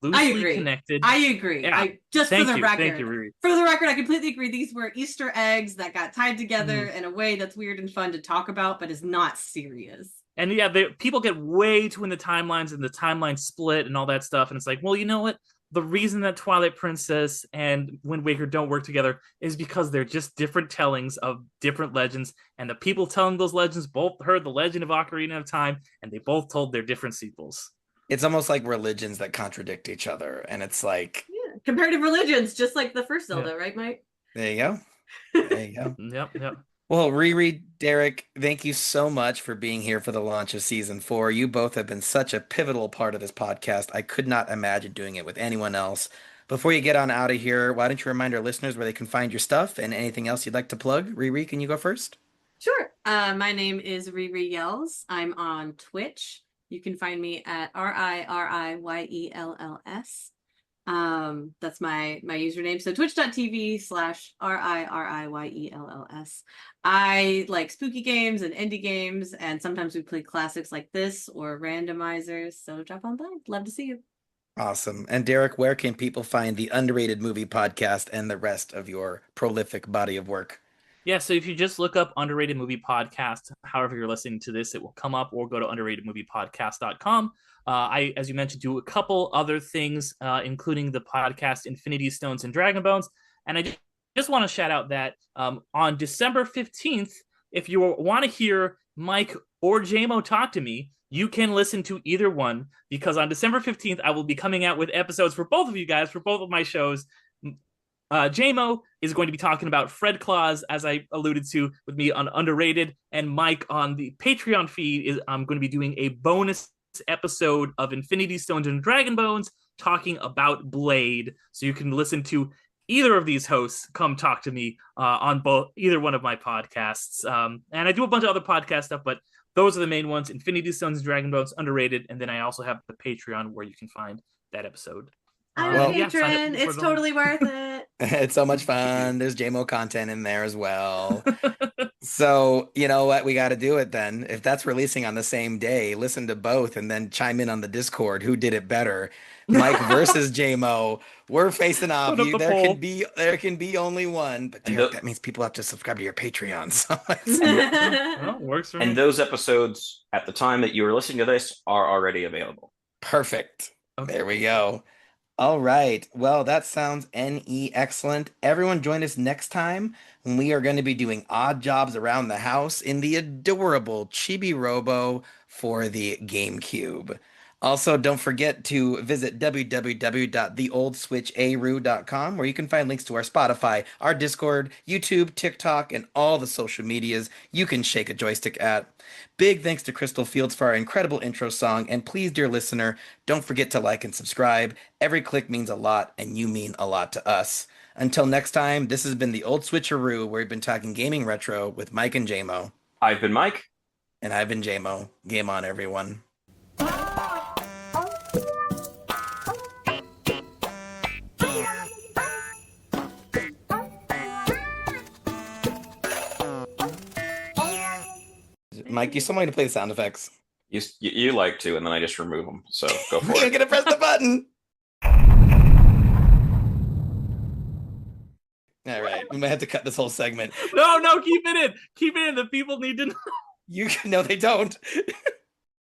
loosely connected. I agree. Yeah. For the record. Thank you, RiRi. For the record, I completely agree. These were Easter eggs that got tied together in a way that's weird and fun to talk about, but is not serious. And yeah, people get way too in the timelines and the timeline split and all that stuff. And it's like, well, you know what? The reason that Twilight Princess and Wind Waker don't work together is because they're just different tellings of different legends. And the people telling those legends both heard the Legend of Ocarina of Time, and they both told their different sequels. It's almost like religions that contradict each other. And it's like... Yeah, comparative religions, just like the first Zelda, right, Mike? There you go. There you go. Yep. Well, RiRi, Derick, thank you so much for being here for the launch of Season 4. You both have been such a pivotal part of this podcast. I could not imagine doing it with anyone else. Before you get on out of here, why don't you remind our listeners where they can find your stuff and anything else you'd like to plug? RiRi, can you go first? Sure. My name is RiRiYells. I'm on Twitch. You can find me at RiRiYells. That's my username. So twitch.tv/RiRiYells. I like spooky games and indie games, and sometimes we play classics like this or randomizers. So drop on by. Love to see you. Awesome. And Derick, where can people find the Underrated Movie Podcast and the rest of your prolific body of work? Yeah, so if you just look up Underrated Movie Podcast, however you're listening to this, it will come up, or go to underratedmoviepodcast.com. I, as you mentioned, do a couple other things, including the podcast Infinity Stones and Dragon Bones. And I just want to shout out that on December 15th, if you want to hear Mike or Jaymo talk to me, you can listen to either one, because on December 15th, I will be coming out with episodes for both of you guys, for both of my shows. Jaymo is going to be talking about Fred Claus, as I alluded to, with me on Underrated, and Mike on the Patreon feed I'm going to be doing a bonus episode of Infinity Stones and Dragon Bones talking about Blade, so you can listen to either of these hosts, come talk to me on either one of my podcasts. And I do a bunch of other podcast stuff, but those are the main ones. Infinity Stones, Dragon Boats, underrated. And then I also have the Patreon where you can find that episode. I'm Well- a patron. It's totally worth it. It's so much fun. There's JMO content in there as well. So, you know what? We got to do it then. If that's releasing on the same day, listen to both and then chime in on the Discord. Who did it better? Mike versus JMO. We're facing off. Put up the poll. There can be only one, but And Derick, that means people have to subscribe to your Patreon. So it's- Well, works for me. And those episodes at the time that you were listening to this are already available. perfect. Okay. There we go. All right. Well, that sounds excellent. Everyone join us next time when we are going to be doing odd jobs around the house in the adorable Chibi Robo for the GameCube. Also, don't forget to visit www.theoldswitcharoo.com where you can find links to our Spotify, our Discord, YouTube, TikTok, and all the social medias you can shake a joystick at. Big thanks to Crystal Fields for our incredible intro song, and please, dear listener, don't forget to like and subscribe. Every click means a lot, and you mean a lot to us. Until next time, this has been the Old SwitchAroo, where we've been talking gaming retro with Mike and Jaymo. I've been Mike. And I've been Jaymo. Game on, everyone. Mike, you still want me to play the sound effects? You like to, and then I just remove them. So go for You're it. gonna press the button. All right, we might have to cut this whole segment. No, keep it in. Keep it in. The people need to know. No, they don't.